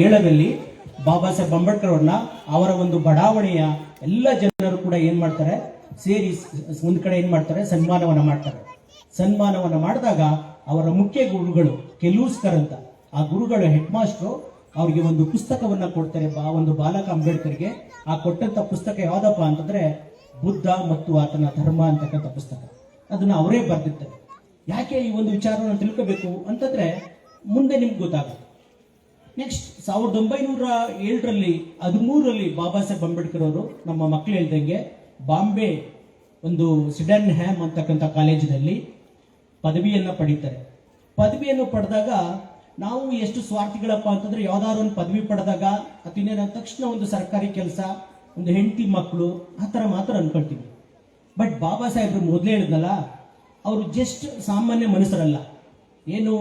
ಏಳರಲ್ಲಿ ಬಾಬಾ ಸಾಹೇಬ್ ಅಂಬೇಡ್ಕರ್ ಅವ್ರನ್ನ ಅವರ ಒಂದು ಬಡಾವಣೆಯ ಎಲ್ಲ ಜನರು ಕೂಡ ಏನ್ ಮಾಡ್ತಾರೆ, ಸೇರಿ ಒಂದ್ ಕಡೆ ಏನ್ ಮಾಡ್ತಾರೆ, ಸನ್ಮಾನವನ್ನ ಮಾಡ್ತಾರೆ. ಸನ್ಮಾನವನ್ನ ಮಾಡಿದಾಗ ಅವರ ಮುಖ್ಯ ಗುರುಗಳು ಕೆಲೂಸ್ಕರ್ ಅಂತ, ಆ ಗುರುಗಳು ಹೆಡ್ ಮಾಸ್ಟ್ರು ಅವ್ರಿಗೆ ಒಂದು ಪುಸ್ತಕವನ್ನ ಕೊಡ್ತಾರೆ. ಒಂದು ಬಾಲಕ ಅಂಬೇಡ್ಕರ್ಗೆ ಆ ಕೊಟ್ಟಂತ ಪುಸ್ತಕ ಯಾವ್ದಪ್ಪ ಅಂತಂದ್ರೆ ಬುದ್ಧ ಮತ್ತು ಆತನ ಧರ್ಮ ಅಂತಕ್ಕಂಥ ಪುಸ್ತಕ. ಅದನ್ನ ಅವರೇ ಬರ್ದಿರ್ತಾರೆ. ಯಾಕೆ ಈ ಒಂದು ವಿಚಾರವನ್ನು ತಿಳ್ಕೋಬೇಕು ಅಂತಂದ್ರೆ ಮುಂದೆ ನಿಮ್ಗೆ ಗೊತ್ತಾಗುತ್ತೆ. ನೆಕ್ಸ್ಟ್ 1907ರಲ್ಲಿ 13ರಲ್ಲಿ ಬಾಬಾ ಸಾಹೇಬ್ ಅಂಬೇಡ್ಕರ್ ಅವರು ನಮ್ಮ ಮಕ್ಕಳು ಹೇಳ್ದಂಗೆ ಬಾಂಬೆ ಒಂದು ಸಿಡನ್ ಹ್ಯಾಮ್ ಅಂತಕ್ಕಂಥ ಕಾಲೇಜಿನಲ್ಲಿ ಪದವಿಯನ್ನ ಪಡೀತಾರೆ. ಪದವಿಯನ್ನು ಪಡೆದಾಗ ನಾವು ಎಷ್ಟು ಸ್ವಾರ್ಥಿಗಳಪ್ಪ ಅಂತಂದ್ರೆ ಯಾವ್ದಾದ್ರು ಒಂದು ಪದವಿ ಪಡೆದಾಗ ಅಥವಾ ತಕ್ಷಣ ಒಂದು ಸರ್ಕಾರಿ ಕೆಲಸ, ಒಂದು ಹೆಂಡತಿ ಮಕ್ಕಳು ಆ ಥರ ಮಾತ್ರ ಅನ್ಕೊಳ್ತೀವಿ. ಬಟ್ ಬಾಬಾ ಸಾಹೇಬ್ರು ಮೊದಲೇ ಹೇಳಿದ್ನಲ್ಲ, ಅವರು ಜಸ್ಟ್ ಸಾಮಾನ್ಯ ಮನುಷ್ಯರಲ್ಲ. ಏನು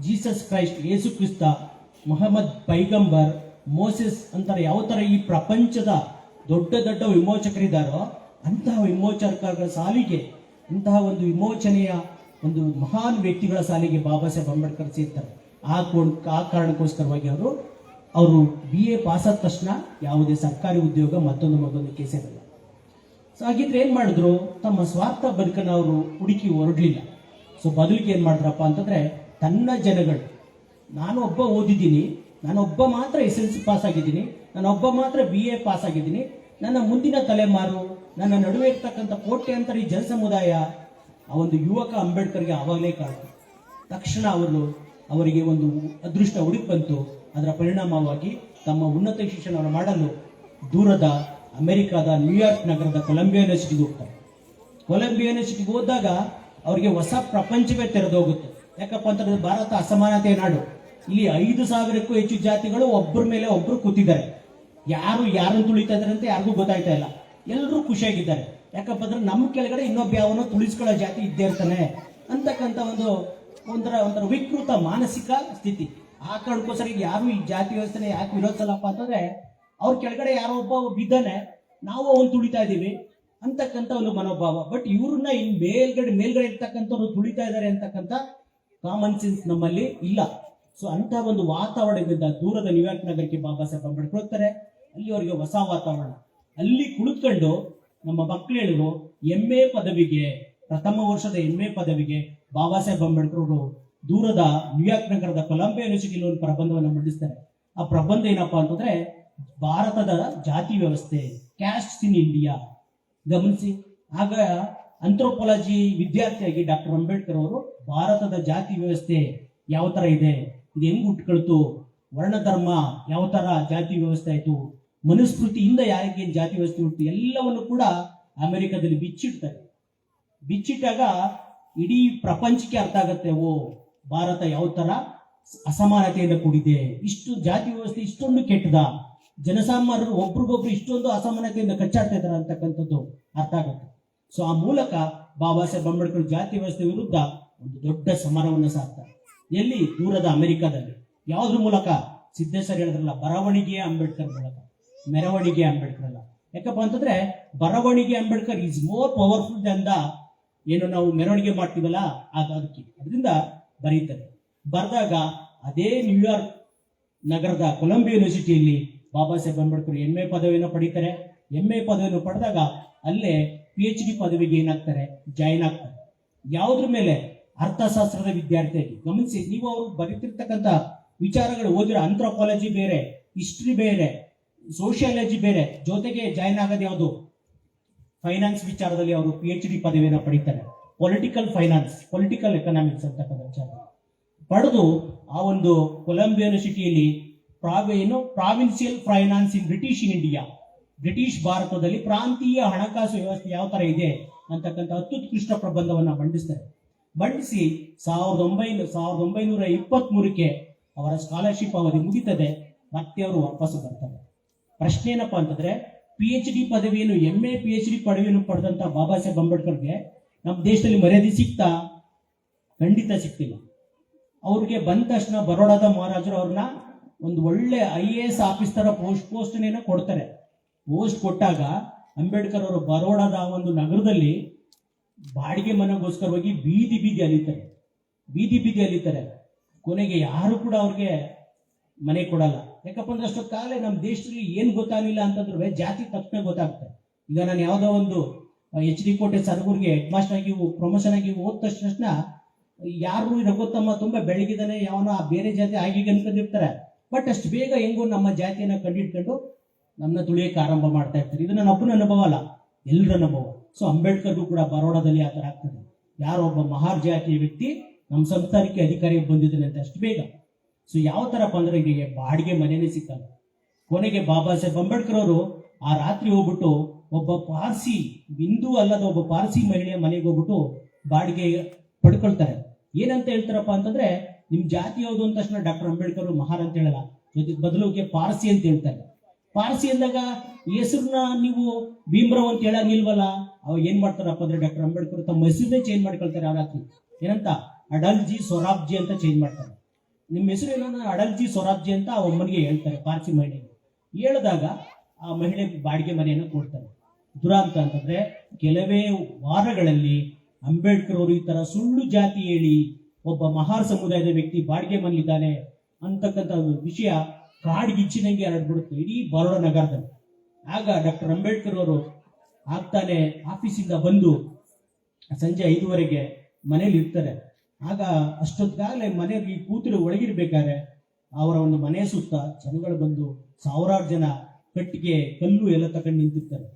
ಜೀಸಸ್ ಕ್ರೈಸ್ಟ್, ಯೇಸು ಕ್ರಿಸ್ತ, ಮೊಹಮ್ಮದ್ ಪೈಗಂಬರ್, ಮೋಸೆಸ್ ಅಂತಾರೆ ಯಾವ ತರ ಈ ಪ್ರಪಂಚದ ದೊಡ್ಡ ದೊಡ್ಡ ವಿಮೋಚಕರಿದ್ದಾರೋ ಅಂತಹ ವಿಮೋಚಕರ ಸಾಲಿಗೆ, ಇಂತಹ ಒಂದು ವಿಮೋಚನೆಯ ಒಂದು ಮಹಾನ್ ವ್ಯಕ್ತಿಗಳ ಸಾಲಿಗೆ ಬಾಬಾ ಸಾಹೇಬ್ ಅಂಬೇಡ್ಕರ್ ಸೇರ್ತಾರೆ. ಆ ಕಾರಣಕ್ಕೋಸ್ಕರವಾಗಿ ಅವರು BA ಪಾಸ್ ಆದ ತಕ್ಷಣ ಯಾವುದೇ ಸರ್ಕಾರಿ ಉದ್ಯೋಗ ಮತ್ತೊಂದು ಸೇರಲ್ಲ. ಸೊ ಹಾಗಿದ್ರೆ ಏನ್ ಮಾಡಿದ್ರು, ತಮ್ಮ ಸ್ವಾರ್ಥ ಬದುಕನ್ನ ಅವರು ಹುಡುಕಿ ಹೊರಡ್ಲಿಲ್ಲ. ಸೊ ಬದಲಿಗೆ ಏನ್ ಮಾಡಿದ್ರಪ್ಪ ಅಂತಂದ್ರೆ ತನ್ನ ಜನಗಳು, ನಾನು ಒಬ್ಬ ಓದಿದ್ದೀನಿ, ನಾನೊಬ್ಬ ಮಾತ್ರ SSLC ಪಾಸ್ ಆಗಿದ್ದೀನಿ, ನಾನೊಬ್ಬ ಮಾತ್ರ BA ಪಾಸ್ ಆಗಿದ್ದೀನಿ, ನನ್ನ ಮುಂದಿನ ತಲೆಮಾರು, ನನ್ನ ನಡುವೆ ಇರ್ತಕ್ಕಂಥ ಕೋಟ್ಯಾಂತರ ಈ ಜನ ಸಮುದಾಯ, ಆ ಒಂದು ಯುವಕ ಅಂಬೇಡ್ಕರ್ಗೆ ಆವಾಗಲೇ ಕಾಡ್ತು. ತಕ್ಷಣ ಅವರಿಗೆ ಒಂದು ಅದೃಷ್ಟ ಹುಡುಕಿ ಬಂತು. ಅದರ ಪರಿಣಾಮವಾಗಿ ತಮ್ಮ ಉನ್ನತ ಶಿಕ್ಷಣವನ್ನು ಮಾಡಲು ದೂರದ ಅಮೆರಿಕಾದ ನ್ಯೂಯಾರ್ಕ್ ನಗರದ ಕೊಲಂಬಿಯಾ ಯೂನಿವರ್ಸಿಟಿಗೆ ಹೋಗ್ತಾರೆ. ಕೊಲಂಬಿಯಾ ಯೂನಿವರ್ಸಿಟಿಗೆ ಹೋದಾಗ ಅವರಿಗೆ ಹೊಸ ಪ್ರಪಂಚವೇ ತೆರೆದೋಗುತ್ತೆ. ಯಾಕಪ್ಪ ಅಂತಂದ್ರೆ ಭಾರತ ಅಸಮಾನತೆಯ ನಾಡು. ಇಲ್ಲಿ 5,000ಕ್ಕೂ ಹೆಚ್ಚು ಜಾತಿಗಳು ಒಬ್ಬರ ಮೇಲೆ ಒಬ್ರು ಕೂತಿದ್ದಾರೆ. ಯಾರನ್ನು ತುಳಿತಾ ಇದಾರೆ ಅಂತ ಯಾರಿಗೂ ಗೊತ್ತಾಯ್ತಾ ಇಲ್ಲ. ಎಲ್ಲರೂ ಖುಷಿಯಾಗಿದ್ದಾರೆ. ಯಾಕಪ್ಪ ಅಂದ್ರೆ ನಮ್ಮ ಕೆಳಗಡೆ ಇನ್ನೊಬ್ಬ ಯಾವನೋ ತುಳಿಸ್ಕೊಳ್ಳೋ ಜಾತಿ ಇದ್ದೇ ಇರ್ತಾನೆ ಅಂತಕ್ಕಂಥ ಒಂಥರ ವಿಕೃತ ಮಾನಸಿಕ ಸ್ಥಿತಿ. ಆ ಕಾರಣಕ್ಕೋಸ್ಕರ ಯಾರು ಈ ಜಾತಿ ವ್ಯವಸ್ಥೆ ಯಾಕೆ ವಿರೋಧಿಸಲ್ಲಪ್ಪ ಅಂತಂದ್ರೆ ಅವ್ರ ಕೆಳಗಡೆ ಯಾರೋ ಒಬ್ಬ ಬಿದ್ದಾನೆ, ನಾವು ಅವನು ತುಳಿತಾ ಇದ್ದೀವಿ ಅಂತಕ್ಕಂಥ ಒಂದು ಮನೋಭಾವ. ಬಟ್ ಇವ್ರನ್ನ ಇನ್ ಮೇಲ್ಗಡೆ ಇರ್ತಕ್ಕಂಥವ್ರು ತುಳಿತಾ ಇದ್ದಾರೆ ಅಂತಕ್ಕಂಥ ಕಾಮನ್ ಸೆನ್ಸ್ ನಮ್ಮಲ್ಲಿ ಇಲ್ಲ. ಸೊ ಅಂತ ಒಂದು ವಾತಾವರಣದಿಂದ ದೂರದ ನ್ಯೂಯಾರ್ಕ್ ನಗರಕ್ಕೆ ಬಾಬಾ ಸಾಹೇಬ್ ಅಂಬೇಡ್ಕರ್ ಹೋಗ್ತಾರೆ. ಅಲ್ಲಿ ಅವರಿಗೆ ಹೊಸ ವಾತಾವರಣ. ಅಲ್ಲಿ ಕುಳಿತುಕೊಂಡು ನಮ್ಮ ಮಕ್ಕಳು ಹೇಳಿದ್ರು, MA ಪದವಿಗೆ, ಪ್ರಥಮ ವರ್ಷದ MA ಪದವಿಗೆ ಬಾಬಾ ಸಾಹೇಬ್ ಅಂಬೇಡ್ಕರ್ ಅವರು ದೂರದ ನ್ಯೂಯಾರ್ಕ್ ನಗರದ ಕೊಲಂಬಿಯಾ ಯೂನಿವರ್ಸಿಟಿಯಲ್ಲಿ ಒಂದು ಪ್ರಬಂಧವನ್ನು ಮಂಡಿಸ್ತಾರೆ. ಆ ಪ್ರಬಂಧ ಏನಪ್ಪಾ ಅಂತಂದ್ರೆ ಭಾರತದ ಜಾತಿ ವ್ಯವಸ್ಥೆ, ಕ್ಯಾಸ್ಟ್ ಇನ್ ಇಂಡಿಯಾ. ಗಮನಿಸಿ, ಆಗ ಆಂಥ್ರೋಪಾಲಜಿ ವಿದ್ಯಾರ್ಥಿಯಾಗಿ ಡಾಕ್ಟರ್ ಅಂಬೇಡ್ಕರ್ ಅವರು ಭಾರತದ ಜಾತಿ ವ್ಯವಸ್ಥೆ ಯಾವ ತರ ಇದೆ, ಇದು ಹೆಂಗ್ ಹುಟ್ಕೊಳ್ತು, ವರ್ಣಧರ್ಮ ಯಾವ ತರ ಜಾತಿ ವ್ಯವಸ್ಥೆ ಆಯ್ತು, ಮನುಸ್ಮೃತಿಯಿಂದ ಯಾರಿಗೆ ಜಾತಿ ವ್ಯವಸ್ಥೆ ಹುಟ್ಟು, ಎಲ್ಲವನ್ನು ಕೂಡ ಅಮೆರಿಕದಲ್ಲಿ ಬಿಚ್ಚಿಡ್ತಾರೆ. ಬಿಚ್ಚಿಟ್ಟಾಗ ಇಡೀ ಪ್ರಪಂಚಕ್ಕೆ ಅರ್ಥ ಆಗತ್ತೆ, ಓ ಭಾರತ ಯಾವ ತರ ಅಸಮಾನತೆಯಿಂದ ಕೂಡಿದೆ, ಇಷ್ಟು ಜಾತಿ ವ್ಯವಸ್ಥೆ ಇಷ್ಟೊಂದು ಕೆಟ್ಟದ, ಜನಸಾಮಾನ್ಯರು ಒಬ್ರಿಗೊಬ್ರು ಇಷ್ಟೊಂದು ಅಸಮಾನತೆಯಿಂದ ಕಚ್ಚಾಡ್ತಾ ಇದ್ದಾರೆ ಅಂತಕ್ಕಂಥದ್ದು ಅರ್ಥ ಆಗುತ್ತೆ. ಸೊ ಆ ಮೂಲಕ ಬಾಬಾ ಸಾಹೇಬ್ ಅಂಬೇಡ್ಕರ್ ಜಾತಿ ವ್ಯವಸ್ಥೆ ವಿರುದ್ಧ ಒಂದು ದೊಡ್ಡ ಸಮರವನ್ನು ಸಾಕ್ತಾರೆ. ಎಲ್ಲಿ? ದೂರದ ಅಮೆರಿಕಾದಲ್ಲಿ. ಯಾವುದ್ರ ಮೂಲಕ? ಸಿದ್ದೇಶ್ವರ ಹೇಳಿದ್ರಲ್ಲ, ಬರವಣಿಗೆ ಅಂಬೇಡ್ಕರ್ ಮೂಲಕ, ಮೆರವಣಿಗೆ ಅಂಬೇಡ್ಕರ್ ಅಲ್ಲ. ಯಾಕಪ್ಪ ಅಂತಂದ್ರೆ ಬರವಣಿಗೆ Ambedkar is more powerful Dhan the ಏನು ನಾವು ಮೆರವಣಿಗೆ ಮಾಡ್ತೀವಲ್ಲ ಅದಕ್ಕೆ, ಅದರಿಂದ ಬರೀತಾರೆ. ಬರೆದಾಗ ಅದೇ ನ್ಯೂಯಾರ್ಕ್ ನಗರದ ಕೊಲಂಬಿಯಾ ಯೂನಿವರ್ಸಿಟಿಯಲ್ಲಿ ಬಾಬಾ ಸಾಹೇಬ್ ಅಂಬೇಡ್ಕರ್ MA ಪದವಿಯನ್ನು ಪಡೀತಾರೆ. MA ಪದವಿಯನ್ನು ಪಡೆದಾಗ ಅಲ್ಲೇ PhD ಪದವಿಗೆ ಏನಾಗ್ತಾರೆ, ಜಾಯಿನ್ ಆಗ್ತಾರೆ. ಯಾವುದ್ರ ಮೇಲೆ? ಅರ್ಥಶಾಸ್ತ್ರದ ವಿದ್ಯಾರ್ಥಿಯಾಗಿ. ಗಮನಿಸಿ, ನೀವು ಅವರು ಬರೀತಿರ್ತಕ್ಕಂಥ ವಿಚಾರಗಳು ಓದಿರೋ ಆಂಥ್ರೋಪಾಲಜಿ ಬೇರೆ, ಹಿಸ್ಟ್ರಿ ಬೇರೆ, ಸೋಷಿಯಾಲಜಿ ಬೇರೆ, ಜೊತೆಗೆ ಜಾಯಿನ್ ಆಗೋದು ಯಾವುದು, ಫೈನಾನ್ಸ್ ವಿಚಾರದಲ್ಲಿ ಅವರು PhD ಪದವಿಯನ್ನು ಪಡೀತಾರೆ. ಪೊಲಿಟಿಕಲ್ ಫೈನಾನ್ಸ್, ಪೊಲಿಟಿಕಲ್ ಎಕನಾಮಿಕ್ಸ್ ಅಂತಕ್ಕಂಥ ವಿಚಾರ ಪಡೆದು ಆ ಒಂದು ಕೊಲಂಬಿಯಾ ಯೂನಿವರ್ಸಿಟಿಯಲ್ಲಿ provincial finance in India, British ಭಾರತದಲ್ಲಿ ಪ್ರಾಂತೀಯ ಹಣಕಾಸು ವ್ಯವಸ್ಥೆ ಯಾವ ತರ ಇದೆ ಅಂತಕ್ಕಂಥ ಅತ್ಯುತ್ಕೃಷ್ಟ ಪ್ರಬಂಧವನ್ನ ಮಂಡಿಸಿ 1923ಕ್ಕೆ ಅವರ ಸ್ಕಾಲರ್ಶಿಪ್ ಅವಧಿ ಮುಗಿತದೆ. ಮತ್ತೆ ಅವರು ವಾಪಸ್ ಬರ್ತಾರೆ. ಪ್ರಶ್ನೆ ಏನಪ್ಪಾ ಅಂತಂದ್ರೆ, PhD ಪದವಿಯನ್ನು MA PhD ಪದವಿಯನ್ನು ಪಡೆದಂತ ಬಾಬಾ ಸಾಹೇಬ್ ಅಂಬೇಡ್ಕರ್ಗೆ ನಮ್ಮ ದೇಶದಲ್ಲಿ ಮರ್ಯಾದೆ ಸಿಗ್ತಾ? ಖಂಡಿತ ಸಿಗ್ತಿಲ್ಲ. ಅವ್ರಿಗೆ ಬಂದ ತಕ್ಷಣ ಬರೋಡಾದ ಮಹಾರಾಜರು ಅವ್ರನ್ನ ಒಂದು ಒಳ್ಳೆ IAS ಆಫೀಸರ್ ಪೋಸ್ಟ್ನೇನ ಕೊಡ್ತಾರೆ. ಪೋಸ್ಟ್ ಕೊಟ್ಟಾಗ ಅಂಬೇಡ್ಕರ್ ಅವರು ಬರೋಡಾದ ಒಂದು ನಗರದಲ್ಲಿ ಬಾಡಿಗೆ ಮನೆಗೋಸ್ಕರವಾಗಿ ಬೀದಿ ಅಲಿತಾರೆ. ಕೊನೆಗೆ ಯಾರು ಕೂಡ ಅವ್ರಿಗೆ ಮನೆ ಕೊಡಲ್ಲ. ಯಾಕಪ್ಪ ಅಂದ್ರೆ ಅಷ್ಟೊತ್ತಾಗಲೇ ನಮ್ಮ ದೇಶದಲ್ಲಿ ಏನ್ ಗೊತ್ತಾಗಲಿಲ್ಲ ಅಂತಂದ್ರೆ ಜಾತಿ ತಕ್ಷಣ ಗೊತ್ತಾಗುತ್ತೆ. ಈಗ ನಾನು ಯಾವುದೋ ಒಂದು HD ಕೋಟೆ ಸರಗೂರಿಗೆ ಹೆಡ್ ಮಾಸ್ಟರ್ ಆಗಿ ಪ್ರಮೋಷನ್ ಆಗಿ ಹೋದ ತಕ್ಷಣ ಯಾರು ರಘುತ್ತಮ್ಮ ತುಂಬಾ ಬೆಳಗಿದಾನೆ ಯಾವನ ಬೇರೆ ಜಾತಿ ಆಗಿ ಅನ್ಕೊಂಡಿರ್ತಾರೆ. ಬಟ್ ಅಷ್ಟು ಬೇಗ ಹೆಂಗೋ ನಮ್ಮ ಜಾತಿಯನ್ನ ಕಂಡಿಡ್ಕೊಂಡು ನಮ್ಮನ್ನ ತುಳಿಯಕ್ಕೆ ಆರಂಭ ಮಾಡ್ತಾ ಇರ್ತಾರೆ. ಇದು ನನ್ನ ಒಬ್ಬನ ಅನುಭವ ಅಲ್ಲ, ಎಲ್ಲರ ಅನುಭವ. ಸೊ ಅಂಬೇಡ್ಕರ್ಗೂ ಕೂಡ ಬರೋಡಾದಲ್ಲಿ ಆ ಥರ ಆಗ್ತದೆ. ಯಾರೋ ಒಬ್ಬ ಮಹಾರ್ ಜಾತಿಯ ವ್ಯಕ್ತಿ ನಮ್ಮ ಸಂಸ್ಥಾನಕ್ಕೆ ಅಧಿಕಾರಿ ಬಂದಿದ್ದಾನೆ ಅಂತ ಅಷ್ಟು ಬೇಗ. ಸೊ ಯಾವ ಥರಪ್ಪ ಅಂದ್ರೆ ಈಗ ಬಾಡಿಗೆ ಮನೆಯೇ ಸಿಕ್ಕಲ್ಲ. ಕೊನೆಗೆ ಬಾಬಾ ಸಾಹೇಬ್ ಅಂಬೇಡ್ಕರ್ ಅವರು ಆ ರಾತ್ರಿ ಹೋಗ್ಬಿಟ್ಟು ಒಬ್ಬ ಪಾರ್ಸಿ, ಹಿಂದೂ ಅಲ್ಲದ ಒಬ್ಬ ಪಾರ್ಸಿ ಮಹಿಳೆಯ ಮನೆಗೆ ಹೋಗ್ಬಿಟ್ಟು ಬಾಡಿಗೆ ಪಡ್ಕೊಳ್ತಾರೆ. ಏನಂತ ಹೇಳ್ತಾರಪ್ಪ ಅಂತಂದ್ರೆ, ನಿಮ್ ಜಾತಿ ಯಾವುದು ಅಂತ ತಕ್ಷಣ ಡಾಕ್ಟರ್ ಅಂಬೇಡ್ಕರ್ ಮಹಾರ್ ಅಂತ ಹೇಳಲ್ಲ, ಜೊತೆಗೆ ಬದಲಿಗೆ ಪಾರ್ಸಿ ಅಂತ ಹೇಳ್ತಾರೆ. ಪಾರ್ಸಿ ಅಂದಾಗ ಹೆಸರನ್ನ ನೀವು ಭೀಮ್ರಾವ್ ಅಂತ ಹೇಳಂಗಿಲ್ವಲ್ಲ. ಅವಾಗ ಏನ್ ಮಾಡ್ತಾರಪ್ಪ ಅಂದ್ರೆ ಡಾಕ್ಟರ್ ಅಂಬೇಡ್ಕರ್ ತಮ್ಮ ಹೆಸರನ್ನೇ ಚೇಂಜ್ ಮಾಡ್ಕೊಳ್ತಾರೆ. ಆ ರಾತ್ರಿ ಏನಂತ ಅಡಲ್ಜಿ ಸೊರಾಬ್ಜಿ ಅಂತ ಚೇಂಜ್ ಮಾಡ್ತಾರೆ. ನಿಮ್ಮ ಹೆಸರು ಏನೋ ಅಡಲ್ಜಿ ಸೊರಾಬ್ಜಿ ಅಂತ ಆ ಒಮ್ಮನಿಗೆ ಹೇಳ್ತಾರೆ, ಪಾರ್ಸಿ ಮಹಿಳೆಗೆ. ಹೇಳಿದಾಗ ಆ ಮಹಿಳೆ ಬಾಡಿಗೆ ಮನೆಯನ್ನು ಕೊಡ್ತಾರೆ. ದುರಂತ ಅಂತಂದ್ರೆ ಕೆಲವೇ ವಾರಗಳಲ್ಲಿ ಅಂಬೇಡ್ಕರ್ ಅವರು ಈ ತರ ಸುಳ್ಳು ಜಾತಿ ಹೇಳಿ ಒಬ್ಬ ಮಹಾರ್ ಸಮುದಾಯದ ವ್ಯಕ್ತಿ ಬಾಡಿಗೆ ಮನೆಯಿದ್ದಾನೆ ಅಂತಕ್ಕಂಥ ವಿಷಯ ಕಾಡ್ಗಿಚ್ಚಿನಂಗೆ ಹರಡ್ಬಿಡುತ್ತೆ ಇಡೀ ಬರೋಡ ನಗರದಲ್ಲಿ. ಆಗ ಡಾಕ್ಟರ್ ಅಂಬೇಡ್ಕರ್ ಅವರು ಆಗ್ತಾನೆ ಆಫೀಸಿಂದ ಬಂದು ಸಂಜೆ 5:30 ಮನೇಲಿ ಇರ್ತಾರೆ. ಆಗ ಅಷ್ಟೊತ್ತಿಗಾಗಲೇ ಮನೆಯಲ್ಲಿ ಕೂತಿರೋ ಒಳಗಿರ್ಬೇಕಾದ್ರೆ ಅವರ ಒಂದು ಮನೆ ಸುತ್ತ ಜನಗಳು ಬಂದು ಸಾವಿರಾರು ಜನ ಕಟ್ಟಿಗೆ ಕಲ್ಲು ಎಲ್ಲ ತಗೊಂಡು ನಿಂತಿರ್ತಾರೆ.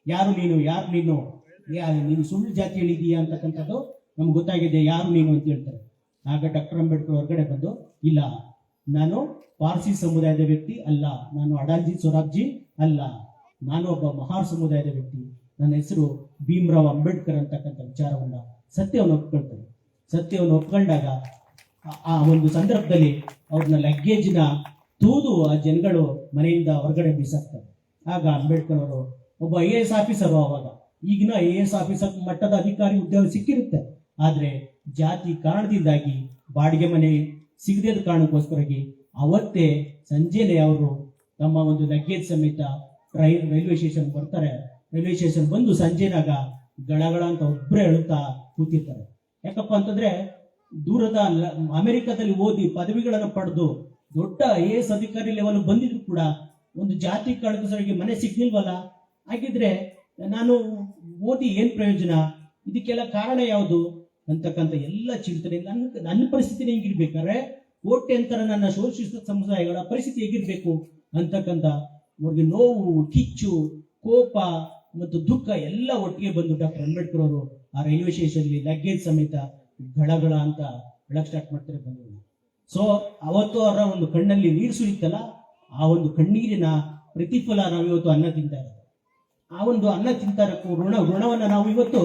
ಯಾರು ನೀನು, ಯಾರು ನೀನು, ನೀನು ಸುಳ್ಳು ಜಾತಿ ಹೇಳಿದೀಯಾ ಅಂತಕ್ಕಂಥದ್ದು ನಮ್ಗೆ ಗೊತ್ತಾಗಿದೆ, ಯಾರು ನೀನು ಅಂತ ಹೇಳ್ತಾರೆ. ಆಗ ಡಾಕ್ಟರ್ ಅಂಬೇಡ್ಕರ್ ಹೊರಗಡೆ ಬಂದು, ಇಲ್ಲ ನಾನು ಪಾರ್ಸಿ ಸಮುದಾಯದ ವ್ಯಕ್ತಿ ಅಲ್ಲ, ನಾನು ಅಡಾಲ್ಜಿ ಸೊರಾಬ್ಜಿ ಅಲ್ಲ, ನಾನು ಒಬ್ಬ ಮಹಾರ್ ಸಮುದಾಯದ ವ್ಯಕ್ತಿ, ನನ್ನ ಹೆಸರು ಭೀಮ್ರಾವ್ ಅಂಬೇಡ್ಕರ್ ಅಂತಕ್ಕಂಥ ವಿಚಾರವನ್ನ ಸತ್ಯವನ್ನು ಒಪ್ಕೊಳ್ತಾರೆ. ಸತ್ಯವನ್ನು ಒಪ್ಕೊಂಡಾಗ ಆ ಒಂದು ಸಂದರ್ಭದಲ್ಲಿ ಅವ್ರನ್ನ ಲಗ್ಗೇಜ್ನ ತೂದು ಆ ಜನಗಳು ಮನೆಯಿಂದ ಹೊರಗಡೆ ಬೀಸಾಕ್ತಾರೆ. ಆಗ ಅಂಬೇಡ್ಕರ್ ಅವರು ಒಬ್ಬ IAS ಆಫೀಸರು, ಅವಾಗ ಈಗಿನ IAS ಆಫೀಸರ್ ಮಟ್ಟದ ಅಧಿಕಾರಿ ಉದ್ಯೋಗ ಸಿಕ್ಕಿರುತ್ತೆ. ಆದ್ರೆ ಜಾತಿ ಕಾರಣದಿಂದಾಗಿ ಬಾಡಿಗೆ ಮನೆ ಸಿಗದ ಕಾರಣಕ್ಕೋಸ್ಕರವಾಗಿ ಅವತ್ತೇ ಸಂಜೆನೆ ಅವರು ತಮ್ಮ ಒಂದು ಲಗ್ಗೇಜ್ ಸಮೇತ ರೈಲ್ವೆ ಸ್ಟೇಷನ್ ಬರ್ತಾರೆ. ರೈಲ್ವೆ ಸ್ಟೇಷನ್ ಬಂದು ಸಂಜೆನಾಗ ಗಳಗಳ ಅಂತ ಒಬ್ಬರೇ ಅಳುತ್ತಾ ಕೂತಿರ್ತಾರೆ. ಯಾಕಪ್ಪ ಅಂತಂದ್ರೆ ದೂರದ ಅಮೆರಿಕದಲ್ಲಿ ಓದಿ ಪದವಿಗಳನ್ನು ಪಡೆದು ದೊಡ್ಡ IAS ಅಧಿಕಾರಿ ಲೆವೆಲ್ ಬಂದಿದ್ರು ಕೂಡ ಒಂದು ಜಾತಿ ಕಾರಣಕ್ಕೋಸ್ಕರವಾಗಿ ಮನೆ ಸಿಗ್ಲಿಲ್ವಲ್ಲ. ಹಾಗಿದ್ರೆ ನಾನು ಓದಿ ಏನ್ ಪ್ರಯೋಜನ, ಇದಕ್ಕೆಲ್ಲ ಕಾರಣ ಯಾವುದು ಅಂತಕ್ಕಂಥ ಎಲ್ಲ ಚಿಂತನೆ. ನನ್ನ ಪರಿಸ್ಥಿತಿ ಹೆಂಗಿರ್ಬೇಕಾದ್ರೆ ಕೋಟ್ಯಂತರ ನನ್ನ ಶೋಷಿತ ಸಮುದಾಯಗಳ ಪರಿಸ್ಥಿತಿ ಹೇಗಿರ್ಬೇಕು ಅಂತಕ್ಕಂಥ ಅವ್ರಿಗೆ ನೋವು, ಕಿಚ್ಚು, ಕೋಪ ಮತ್ತು ದುಃಖ ಎಲ್ಲ ಒಟ್ಟಿಗೆ ಬಂದು ಡಾಕ್ಟರ್ ಅಂಬೇಡ್ಕರ್ ಅವರು ಆ ರೈಲ್ವೆ ಸ್ಟೇಷನ್ ಲಗ್ಗೇಜ್ ಸಮೇತ ಗಳಗಳ ಅಂತ ಬೆಳಕ್ ಸ್ಟಾರ್ಟ್ ಮಾಡ್ತಾರೆ ಬಂದು. ಸೊ ಅವತ್ತು ಅವರ ಒಂದು ಕಣ್ಣಲ್ಲಿ ನೀರು ಸುರಿತಲ್ಲ, ಆ ಒಂದು ಕಣ್ಣೀರಿನ ಪ್ರತಿಫಲ ನಾವು ಇವತ್ತು ಅನ್ನ ತಿಂತಾ ಇರೋದು. ಆ ಒಂದು ಅನ್ನ ತಿಂತಾರಕ್ಕೂ ಋಣವನ್ನ ನಾವು ಇವತ್ತು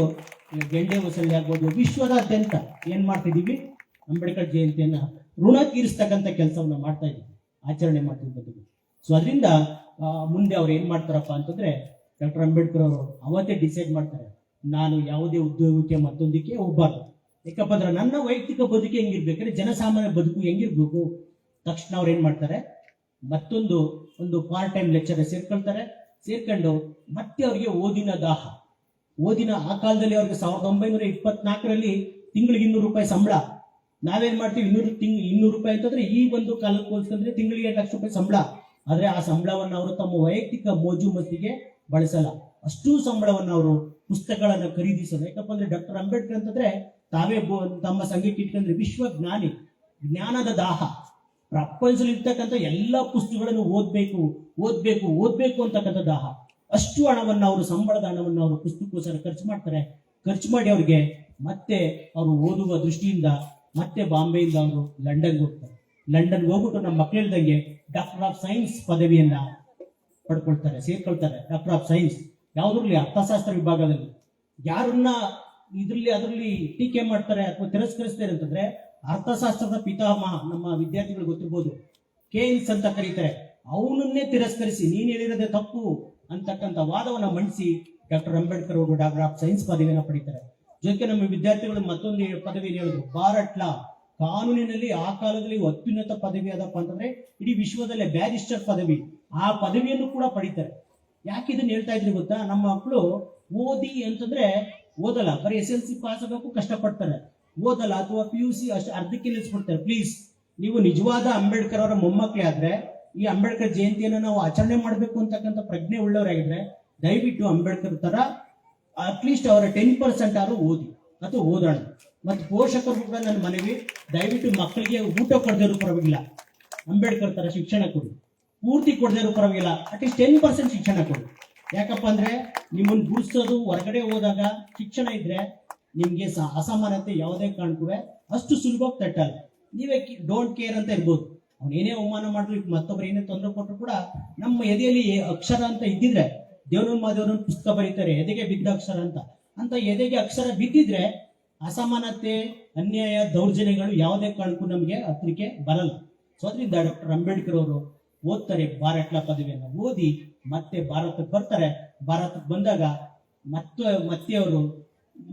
ಗೆಂಡೆ ಹೊಸಳ್ಳಿ ಆಗ್ಬೋದು ವಿಶ್ವದಾದ್ಯಂತ ಏನ್ ಮಾಡ್ತಿದೀವಿ, ಅಂಬೇಡ್ಕರ್ ಜಯಂತಿಯನ್ನ ಋಣ ತೀರಿಸ್ತಕ್ಕಂಥ ಕೆಲಸವನ್ನ ಮಾಡ್ತಾ ಇದೀವಿ, ಆಚರಣೆ ಮಾಡ್ತಿದ್ದೀವಿ. ಸೊ ಅದರಿಂದ ಮುಂದೆ ಅವ್ರು ಏನ್ ಮಾಡ್ತಾರಪ್ಪ ಅಂತಂದ್ರೆ ಡಾಕ್ಟರ್ ಅಂಬೇಡ್ಕರ್ ಅವರು ಅವತ್ತೇ ಡಿಸೈಡ್ ಮಾಡ್ತಾರೆ, ನಾನು ಯಾವುದೇ ಉದ್ಯೋಗಕ್ಕೆ ಮತ್ತೊಂದಕ್ಕೆ ಹೋಗ್ಬಾರ್ದು. ಯಾಕಪ್ಪ ಅಂದ್ರೆ ನನ್ನ ವೈಯಕ್ತಿಕ ಬದುಕು ಹೆಂಗಿರ್ಬೇಕಾದ್ರೆ ಜನಸಾಮಾನ್ಯ ಬದುಕು ಹೆಂಗಿರ್ಬೇಕು. ತಕ್ಷಣ ಅವ್ರು ಏನ್ ಮಾಡ್ತಾರೆ, ಒಂದು ಪಾರ್ಟ್ ಟೈಮ್ ಲೆಕ್ಚರ್ ಸೇರ್ಕೊಂಡು ಮತ್ತೆ ಅವ್ರಿಗೆ ಓದಿನ ದಾಹ. ಓದಿನ ಆ ಕಾಲದಲ್ಲಿ ಅವ್ರಿಗೆ 1924ರಲ್ಲಿ ತಿಂಗಳಿಗೆ 200 ರೂಪಾಯಿ ಸಂಬಳ. ನಾವೇನ್ ಮಾಡ್ತೀವಿ, 200 ರೂಪಾಯಿ ಅಂತಂದ್ರೆ ಈ ಒಂದು ಕಾಲಕ್ಕೆ ಹೋಲಿಸಿದ್ರೆ ತಿಂಗಳಿಗೆ 2 ಲಕ್ಷ ರೂಪಾಯಿ ಸಂಬಳ. ಆದ್ರೆ ಆ ಸಂಬಳವನ್ನು ಅವರು ತಮ್ಮ ವೈಯಕ್ತಿಕ ಮೋಜು ಮಸ್ತಿಗೆ ಬಳಸಲ್ಲ. ಅಷ್ಟೂ ಸಂಬಳವನ್ನು ಅವರು ಪುಸ್ತಕಗಳನ್ನ ಖರೀದಿಸೋದು. ಯಾಕಪ್ಪ ಅಂದ್ರೆ ಡಾಕ್ಟರ್ ಅಂಬೇಡ್ಕರ್ ಅಂತಂದ್ರೆ ತಾವೇ ತಮ್ಮ ಸಂಘಕ್ಕೆ ಇಟ್ಕೊಂಡ್ರೆ ವಿಶ್ವಜ್ಞಾನಿ, ಜ್ಞಾನದ ದಾಹ, ಪ್ರಪಂಚದಲ್ಲಿ ಇರ್ತಕ್ಕಂಥ ಎಲ್ಲಾ ಪುಸ್ತಕಗಳನ್ನು ಓದ್ಬೇಕು ಅಂತಕ್ಕಂಥ ದಾಹ. ಅಷ್ಟು ಹಣವನ್ನ ಅವರು, ಸಂಬಳದ ಹಣವನ್ನು ಅವರು ಪುಸ್ತಕಕ್ಕೋಸ್ಕರ ಖರ್ಚು ಮಾಡಿ ಅವ್ರಿಗೆ ಮತ್ತೆ ಅವರು ಓದುವ ದೃಷ್ಟಿಯಿಂದ ಮತ್ತೆ ಬಾಂಬೆಯಿಂದ ಅವರು ಲಂಡನ್ಗೆ ಹೋಗ್ತಾರೆ. ಲಂಡನ್ಗೆ ಹೋಗ್ಬಿಟ್ಟು ನಮ್ಮ ಮಕ್ಕಳು ಹೇಳ್ದಂಗೆ ಡಾಕ್ಟರ್ ಆಫ್ ಸೈನ್ಸ್ ಪದವಿಯನ್ನ ಸೇರ್ಕೊಳ್ತಾರೆ. ಡಾಕ್ಟರ್ ಆಫ್ ಸೈನ್ಸ್ ಯಾವುದ್ರಲ್ಲಿ, ಅರ್ಥಶಾಸ್ತ್ರ ವಿಭಾಗದಲ್ಲಿ. ಯಾರನ್ನ ಅದರಲ್ಲಿ ಟೀಕೆ ಮಾಡ್ತಾರೆ ಅಥವಾ ತಿರಸ್ಕರಿಸ್ತಾರೆ ಅಂತಂದ್ರೆ ಅರ್ಥಶಾಸ್ತ್ರದ ಪಿತಾಮಹ, ನಮ್ಮ ವಿದ್ಯಾರ್ಥಿಗಳು ಗೊತ್ತಿರ್ಬೋದು, ಕೇನ್ಸ್ ಅಂತ ಕರೀತಾರೆ. ಅವನನ್ನೇ ತಿರಸ್ಕರಿಸಿ ನೀನ್ ಹೇಳಿರೋದೇ ತಪ್ಪು ಅಂತಕ್ಕಂಥ ವಾದವನ್ನ ಮಂಡಿಸಿ ಡಾಕ್ಟರ್ ಅಂಬೇಡ್ಕರ್ ಅವರು ಡಾಕ್ಟರ್ ಆಫ್ ಸೈನ್ಸ್ ಪದವಿಯನ್ನು ಪಡಿತಾರೆ. ಜೊತೆಗೆ ನಮ್ಮ ವಿದ್ಯಾರ್ಥಿಗಳು ಮತ್ತೊಂದು ಪದವಿಯನ್ನು ಹೇಳಿದ್ರು, ಬಾರಟ್ ಲಾ, ಕಾನೂನಿನಲ್ಲಿ ಆ ಕಾಲದಲ್ಲಿ ಅತ್ಯುನ್ನತ ಪದವಿ ಅದಪ್ಪ ಅಂತಂದ್ರೆ ಇಡೀ ವಿಶ್ವದಲ್ಲೇ ಬ್ಯಾರಿಸ್ಟರ್ ಪದವಿ, ಆ ಪದವಿಯನ್ನು ಕೂಡ ಪಡಿತಾರೆ. ಯಾಕೆ ಇದನ್ನ ಹೇಳ್ತಾ ಇದ್ರಿ ಗೊತ್ತಾ, ನಮ್ಮ ಮಕ್ಕಳು ಓದಿ ಅಂತಂದ್ರೆ ಓದಲ್ಲ, ಬರೀ SLC ಪಾಸ್ ಆಗಬೇಕು ಕಷ್ಟಪಡ್ತಾರೆ, ಓದಲ್ಲ, ಅಥವಾ PUC ಅಷ್ಟು ಅರ್ಧಕ್ಕೆ ನಿಲ್ಲಿಸ್ಬಿಡ್ತಾರೆ. ಪ್ಲೀಸ್, ನೀವು ನಿಜವಾದ ಅಂಬೇಡ್ಕರ್ ಅವರ ಮೊಮ್ಮಕ್ಕಳೇ ಆದ್ರೆ ಈ ಅಂಬೇಡ್ಕರ್ ಜಯಂತಿಯನ್ನು ನಾವು ಆಚರಣೆ ಮಾಡಬೇಕು ಅಂತಕ್ಕಂಥ ಪ್ರಜ್ಞೆ ಉಳ್ಳವರಾಗಿದ್ರೆ ದಯವಿಟ್ಟು ಅಂಬೇಡ್ಕರ್ ತರ ಅಟ್ಲೀಸ್ಟ್ ಅವರ 10% ಆದ್ರೂ ಓದಿ ಅಥವಾ ಓದೋಣ. ಮತ್ತು ಪೋಷಕರು ಕೂಡ ನನ್ನ ಮನವಿ, ದಯವಿಟ್ಟು ಮಕ್ಕಳಿಗೆ ಊಟ ಕೊಡದಿರೋ ಪರವಾಗಿಲ್ಲ, ಅಂಬೇಡ್ಕರ್ ತರ ಶಿಕ್ಷಣ ಕೊಡಿ. ಪೂರ್ತಿ ಕೊಡದಿರೋ ಪರವಾಗಿಲ್ಲ, ಅಟ್ಲೀಸ್ಟ್ 10% ಶಿಕ್ಷಣ ಕೊಡಿ. ಯಾಕಪ್ಪ ಅಂದ್ರೆ ನಿಮ್ಮನ್ನು ಗುಡಿಸೋದು ಹೊರಗಡೆ ಹೋದಾಗ ಶಿಕ್ಷಣ ಇದ್ರೆ ನಿಮ್ಗೆ ಅಸಮಾನತೆ ಯಾವುದೇ ಕಾರಣಕ್ಕೂ ಅಷ್ಟು ಸುಲಭವಾಗಿ ತಟ್ಟಲ್ಲ. ನೀವೇ ಡೋಂಟ್ ಕೇರ್ ಅಂತ ಇರ್ಬೋದು, ಅವ್ನು ಏನೇ ಅವಮಾನ ಮಾಡಿದ್ರು ಮತ್ತೊಬ್ಬರು ಏನೇ ತೊಂದರೆ ಕೊಟ್ಟರು ಕೂಡ ನಮ್ಮ ಎದೆಯಲ್ಲಿ ಅಕ್ಷರ ಅಂತ ಇದ್ದಿದ್ರೆ, ದೇವರನ್ನ ಪುಸ್ತಕ ಬರೀತಾರೆ ಎದೆಗೆ ಬಿದ್ದ ಅಕ್ಷರ ಅಂತ ಎದೆಗೆ ಅಕ್ಷರ ಬಿದ್ದಿದ್ರೆ ಅಸಮಾನತೆ, ಅನ್ಯಾಯ, ದೌರ್ಜನ್ಯಗಳು ಯಾವುದೇ ಕಾರಣಕ್ಕೂ ನಮಗೆ ಹತ್ರಕ್ಕೆ ಬರಲ್ಲ. ಸೊ ಅದರಿಂದ ಡಾಕ್ಟರ್ ಅಂಬೇಡ್ಕರ್ ಅವರು ಓದ್ತಾರೆ, ಭಾರಟ್ಲ ಪದವಿಯನ್ನು ಓದಿ ಮತ್ತೆ ಭಾರತಕ್ಕೆ ಬರ್ತಾರೆ. ಭಾರತಕ್ಕೆ ಬಂದಾಗ ಮತ್ತೆ ಅವರು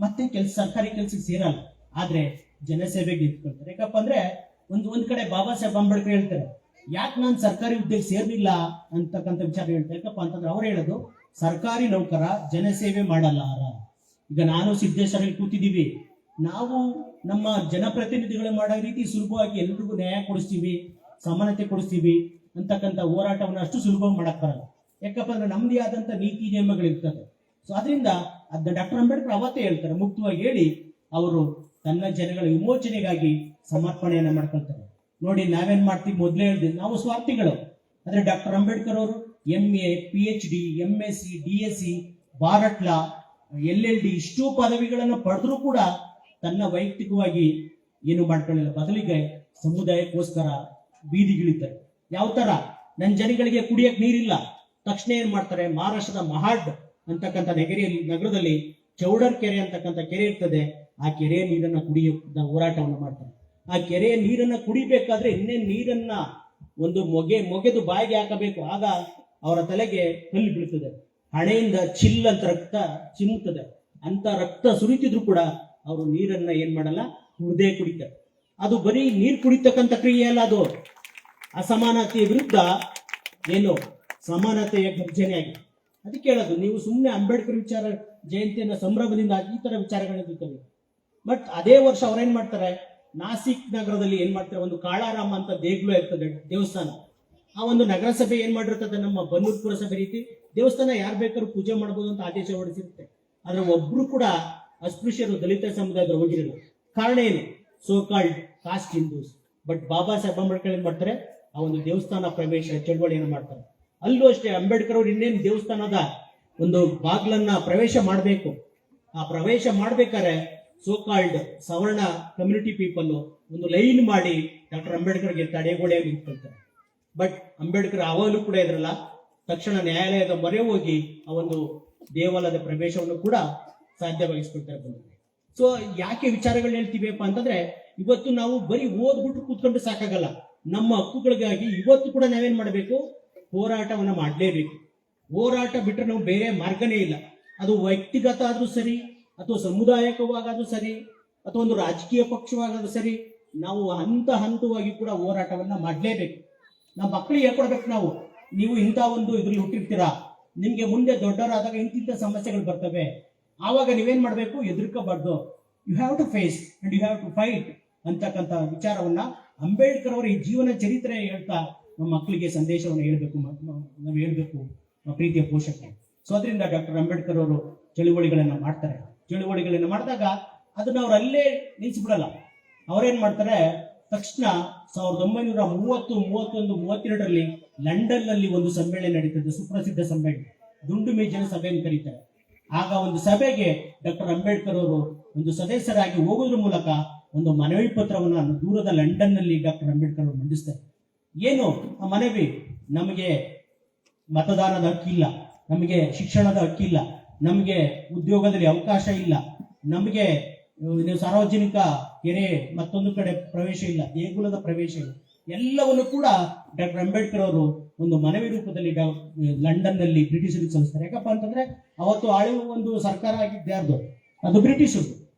ಮತ್ತೆ ಸರ್ಕಾರಿ ಕೆಲ್ಸಕ್ಕೆ ಸೇರಲ್ಲ, ಆದ್ರೆ ಜನಸೇವೆಗೆ ನಿಂತ್ಕೊಳ್ತಾರೆ. ಯಾಕಪ್ಪ ಅಂದ್ರೆ ಒಂದ್ ಕಡೆ ಬಾಬಾ ಸಾಹೇಬ್ ಅಂಬೇಡ್ಕರ್ ಹೇಳ್ತಾರೆ, ಯಾಕೆ ನಾನು ಸರ್ಕಾರಿ ಹುದ್ದೆಗೆ ಸೇರ್ಲಿಲ್ಲ ಅಂತಕ್ಕಂಥ ವಿಚಾರ ಹೇಳ್ತಾರೆ. ಯಾಕಪ್ಪ ಅಂತಂದ್ರೆ ಅವ್ರು ಹೇಳೋದು, ಸರ್ಕಾರಿ ನೌಕರ ಜನಸೇವೆ ಮಾಡಲಾರ. ಈಗ ನಾನು ಸಿದ್ದೇಶ್ವರಲ್ಲಿ ಕೂತಿದ್ದೀವಿ, ನಾವು ನಮ್ಮ ಜನಪ್ರತಿನಿಧಿಗಳು ಮಾಡೋ ರೀತಿ ಸುಲಭವಾಗಿ ಎಲ್ರಿಗೂ ನ್ಯಾಯ ಕೊಡಿಸ್ತೀವಿ, ಸಮಾನತೆ ಕೊಡಿಸ್ತೀವಿ ಅಂತಕ್ಕಂಥ ಹೋರಾಟವನ್ನು ಅಷ್ಟು ಸುಲಭವಾಗಿ ಮಾಡಕ್ ಬರಲ್ಲ. ಯಾಕಪ್ಪ ಅಂದ್ರೆ ನಮ್ದೇ ಆದಂತ ನೀತಿ ನಿಯಮಗಳಿರ್ತದೆ. ಸೊ ಅದರಿಂದ ಅದನ್ನ ಡಾಕ್ಟರ್ ಅಂಬೇಡ್ಕರ್ ಅವತ್ತೇ ಹೇಳ್ತಾರೆ, ಮುಕ್ತವಾಗಿ ಹೇಳಿ ಅವರು ತನ್ನ ಜನಗಳ ವಿಮೋಚನೆಗಾಗಿ ಸಮರ್ಪಣೆಯನ್ನ ಮಾಡ್ಕೊಳ್ತಾರೆ. ನೋಡಿ ನಾವೇನ್ ಮಾಡ್ತೀವಿ, ಮೊದಲೇ ಹೇಳಿದ್ವಿ ನಾವು ಸ್ವಾರ್ಥಿಗಳು. ಆದ್ರೆ ಡಾಕ್ಟರ್ ಅಂಬೇಡ್ಕರ್ ಅವರು MA, PhD, MSc, DSc, ಭಾರಟ್ಲ, LLD ಇಷ್ಟು ಪದವಿಗಳನ್ನು ಪಡೆದ್ರೂ ಕೂಡ ತನ್ನ ವೈಯಕ್ತಿಕವಾಗಿ ಏನು ಮಾಡ್ಕೊಳ್ಳಿಲ್ಲ, ಬದಲಿಗೆ ಸಮುದಾಯಕ್ಕೋಸ್ಕರ ಬೀದಿಗಿಳಿತಾರೆ. ಯಾವ ತರ, ನನ್ನ ಜನಗಳಿಗೆ ಕುಡಿಯಕ್ ನೀರಿಲ್ಲ, ತಕ್ಷಣ ಏನ್ ಮಾಡ್ತಾರೆ, ಮಹಾರಾಷ್ಟ್ರದ ಮಹಾಡ್ ಅಂತಕ್ಕಂಥ ನಗರದಲ್ಲಿ ಚೌಡರ್ ಕೆರೆ ಅಂತಕ್ಕಂಥ ಕೆರೆ ಇರ್ತದೆ, ಆ ಕೆರೆಯ ನೀರನ್ನ ಕುಡಿಯೋ ಹೋರಾಟವನ್ನು ಮಾಡ್ತಾರೆ. ಆ ಕೆರೆಯ ನೀರನ್ನ ಕುಡಿಬೇಕಾದ್ರೆ ಇನ್ನೇನು ನೀರನ್ನ ಒಂದು ಮೊಗೆದು ಬಾಯಿಗೆ ಹಾಕಬೇಕು, ಆಗ ಅವರ ತಲೆಗೆ ಕಲ್ಲು ಬೀಳ್ತದೆ, ಹಣೆಯಿಂದ ಚಿಲ್ ಅಂತ ರಕ್ತ ಚಿಮ್ಮುತ್ತದೆ. ಅಂತ ರಕ್ತ ಸುರಿತಿದ್ರು ಕೂಡ ಅವರು ನೀರನ್ನ ಏನ್ ಮಾಡಲ್ಲ, ಕುಡ್ದೇ ಕುಡಿತಾರೆ. ಅದು ಬರೀ ನೀರು ಕುಡಿತಕ್ಕಂಥ ಕ್ರಿಯೆ ಅಲ್ಲ, ಅದು ಅಸಮಾನತೆಯ ವಿರುದ್ಧ ಏನು ಸಮಾನತೆಯ ಗರ್ಜನೆ ಆಗಿದೆ. ಅದಕ್ಕೆ ಹೇಳೋದು, ನೀವು ಸುಮ್ಮನೆ ಅಂಬೇಡ್ಕರ್ ವಿಚಾರ ಜಯಂತಿಯನ್ನ ಸಂಭ್ರಮದಿಂದ ಈ ತರ ವಿಚಾರಗಳಿರ್ತವೆ. ಬಟ್ ಅದೇ ವರ್ಷ ಅವ್ರೇನ್ ಮಾಡ್ತಾರೆ, ನಾಸಿಕ್ ನಗರದಲ್ಲಿ ಏನ್ ಮಾಡ್ತಾರೆ, ಒಂದು ಕಾಳಾರಾಮ ಅಂತ ದೇಗುಲ ಇರ್ತದೆ, ದೇವಸ್ಥಾನ. ಆ ಒಂದು ನಗರಸಭೆ ಏನ್ ಮಾಡಿರ್ತದೆ, ನಮ್ಮ ಬನ್ನೂರು ಪುರಸಭೆ ರೀತಿ ದೇವಸ್ಥಾನ ಯಾರು ಬೇಕಾದ್ರೂ ಪೂಜೆ ಮಾಡಬಹುದು ಅಂತ ಆದೇಶ ಹೊರಡಿಸಿರುತ್ತೆ. ಆದ್ರೆ ಒಬ್ರು ಕೂಡ ಅಸ್ಪೃಶ್ಯರು, ದಲಿತ ಸಮುದಾಯದ ಹೋಗಿರಲ್ಲ. ಕಾರಣ ಏನು, so called caste Hindus. But Baba Saheb Ambedkar ಏನ್ ಮಾಡ್ತಾರೆ, ಆ ಒಂದು ದೇವಸ್ಥಾನ ಪ್ರವೇಶ ಚಳವಳಿಯನ್ನು ಮಾಡ್ತಾರೆ. ಅಲ್ಲೂ ಅಷ್ಟೇ ಅಂಬೇಡ್ಕರ್ ಅವರು ಇನ್ನೇನು ದೇವಸ್ಥಾನದ ಒಂದು ಬಾಗ್ಲನ್ನ ಪ್ರವೇಶ ಮಾಡಬೇಕು, ಆ ಪ್ರವೇಶ ಮಾಡ್ಬೇಕಾದ್ರೆ ಸೋ ಕಾಲ್ಡ್ ಸವರ್ಣ ಕಮ್ಯುನಿಟಿ ಪೀಪಲ್ ಒಂದು ಲೈನ್ ಮಾಡಿ ಡಾಕ್ಟರ್ ಅಂಬೇಡ್ಕರ್ಗೆ ತಡೆಗೋಡೆಯಾಗಿ ನಿಂತ್ಕೊಳ್ತಾರೆ. ಬಟ್ ಅಂಬೇಡ್ಕರ್ ಅವಾಗಲೂ ಕೂಡ ಇದ್ರಲ್ಲ, ತಕ್ಷಣ ನ್ಯಾಯಾಲಯದ ಮೊರೆ ಹೋಗಿ ಆ ಒಂದು ದೇವಾಲಯದ ಪ್ರವೇಶವನ್ನು ಕೂಡ ಸಾಧ್ಯವಾಗಿಸ್ಕೊಳ್ತಾರೆ ಬಂದಿದೆ. ಸೊ ಯಾಕೆ ವಿಚಾರಗಳನ್ನ ಹೇಳ್ತೀವಿಪ್ಪ ಅಂತಂದ್ರೆ, ಇವತ್ತು ನಾವು ಬರೀ ಓದ್ಬಿಟ್ಟು ಕೂತ್ಕೊಂಡು ಸಾಕಾಗಲ್ಲ. ನಮ್ಮ ಹಕ್ಕುಗಳಿಗಾಗಿ ಇವತ್ತು ಕೂಡ ನಾವೇನ್ ಮಾಡಬೇಕು, ಹೋರಾಟವನ್ನ ಮಾಡಲೇಬೇಕು. ಹೋರಾಟ ಬಿಟ್ಟರೆ ನಾವು ಬೇರೆ ಮಾರ್ಗನೇ ಇಲ್ಲ. ಅದು ವ್ಯಕ್ತಿಗತ ಆದ್ರೂ ಸರಿ, ಅಥವಾ ಸಮುದಾಯಕವಾಗಾದ್ರೂ ಸರಿ, ಅಥವಾ ಒಂದು ರಾಜಕೀಯ ಪಕ್ಷವಾಗಾದ್ರೂ ಸರಿ, ನಾವು ಹಂತವಾಗಿ ಕೂಡ ಹೋರಾಟವನ್ನ ಮಾಡಲೇಬೇಕು. ನಮ್ಮ ಮಕ್ಕಳಿಗೆ ಹೇಳ್ಕೊಡ್ಬೇಕು ನಾವು, ನೀವು ಇಂಥ ಒಂದು ಇದ್ರಲ್ಲಿ ಹುಟ್ಟಿರ್ತೀರಾ, ನಿಮ್ಗೆ ಮುಂದೆ ದೊಡ್ಡವರಾದಾಗ ಇಂತಿಂಥ ಸಮಸ್ಯೆಗಳು ಬರ್ತವೆ, ಆವಾಗ ನೀವೇನ್ ಮಾಡ್ಬೇಕು, ಎದುರ್ಕೋಬಾರ್ದು. You have to face and you have to fight ಅಂತಕ್ಕಂಥ ವಿಚಾರವನ್ನ ಅಂಬೇಡ್ಕರ್ ಅವರ ಈ ಜೀವನ ಚರಿತ್ರೆ ಹೇಳ್ತಾ ನಮ್ಮ ಮಕ್ಕಳಿಗೆ ಸಂದೇಶವನ್ನು ಹೇಳ್ಬೇಕು, ನಾವು ಹೇಳ್ಬೇಕು ಪ್ರೀತಿಯ ಪೋಷಕರು. ಸೊ ಅದರಿಂದ ಡಾಕ್ಟರ್ ಅಂಬೇಡ್ಕರ್ ಅವರು ಚಳುವಳಿಗಳನ್ನ ಮಾಡ್ತಾರೆ. ಚಳುವಳಿಗಳನ್ನ ಮಾಡಿದಾಗ ಅದನ್ನ ಅವ್ರು ಅಲ್ಲೇ ನಿಲ್ಲಿಸ್ಬಿಡಲ್ಲ. ಅವ್ರೇನ್ ಮಾಡ್ತಾರೆ, ತಕ್ಷಣ 1930, 31, 32ರಲ್ಲಿ ಲಂಡನ್ ನಲ್ಲಿ ಒಂದು ಸಮ್ಮೇಳನ ನಡೀತದೆ, ಸುಪ್ರಸಿದ್ಧ ಸಮ್ಮೇಳನ, ದುಂಡು ಮೇಜಿನ ಸಭೆಯನ್ನು ಕರೀತಾರೆ. ಆಗ ಒಂದು ಸಭೆಗೆ ಡಾಕ್ಟರ್ ಅಂಬೇಡ್ಕರ್ ಅವರು ಒಂದು ಸದಸ್ಯರಾಗಿ ಹೋಗೋದ್ರ ಮೂಲಕ ಒಂದು ಮನವಿ ಪತ್ರವನ್ನು ದೂರದ ಲಂಡನ್ ನಲ್ಲಿ ಡಾಕ್ಟರ್ ಅಂಬೇಡ್ಕರ್ ಅವರು ಮಂಡಿಸ್ತಾರೆ. ಏನು ಆ ಮನವಿ, ನಮಗೆ ಮತದಾನದ ಹಕ್ಕಿಲ್ಲ, ನಮಗೆ ಶಿಕ್ಷಣದ ಹಕ್ಕಿಲ್ಲ, ನಮಗೆ ಉದ್ಯೋಗದಲ್ಲಿ ಅವಕಾಶ ಇಲ್ಲ, ನಮಗೆ ಸಾರ್ವಜನಿಕ ಕೆರೆ ಮತ್ತೊಂದು ಕಡೆ ಪ್ರವೇಶ ಇಲ್ಲ, ದೇಗುಲದ ಪ್ರವೇಶ ಇಲ್ಲ, ಎಲ್ಲವನ್ನು ಕೂಡ ಡಾಕ್ಟರ್ ಅಂಬೇಡ್ಕರ್ ಅವರು ಒಂದು ಮನವಿ ರೂಪದಲ್ಲಿ ಲಂಡನ್ ನಲ್ಲಿ ಬ್ರಿಟಿಷರಿಗೆ ಸಲ್ಲಿಸ್ತಾರೆ. ಯಾಕಪ್ಪ ಅಂತಂದ್ರೆ ಅವತ್ತು ಆಳುವ ಒಂದು ಸರ್ಕಾರ ಆಗಿದ್ದು ಯಾರ್ದು, ಅದು ಬ್ರಿಟಿಷರು.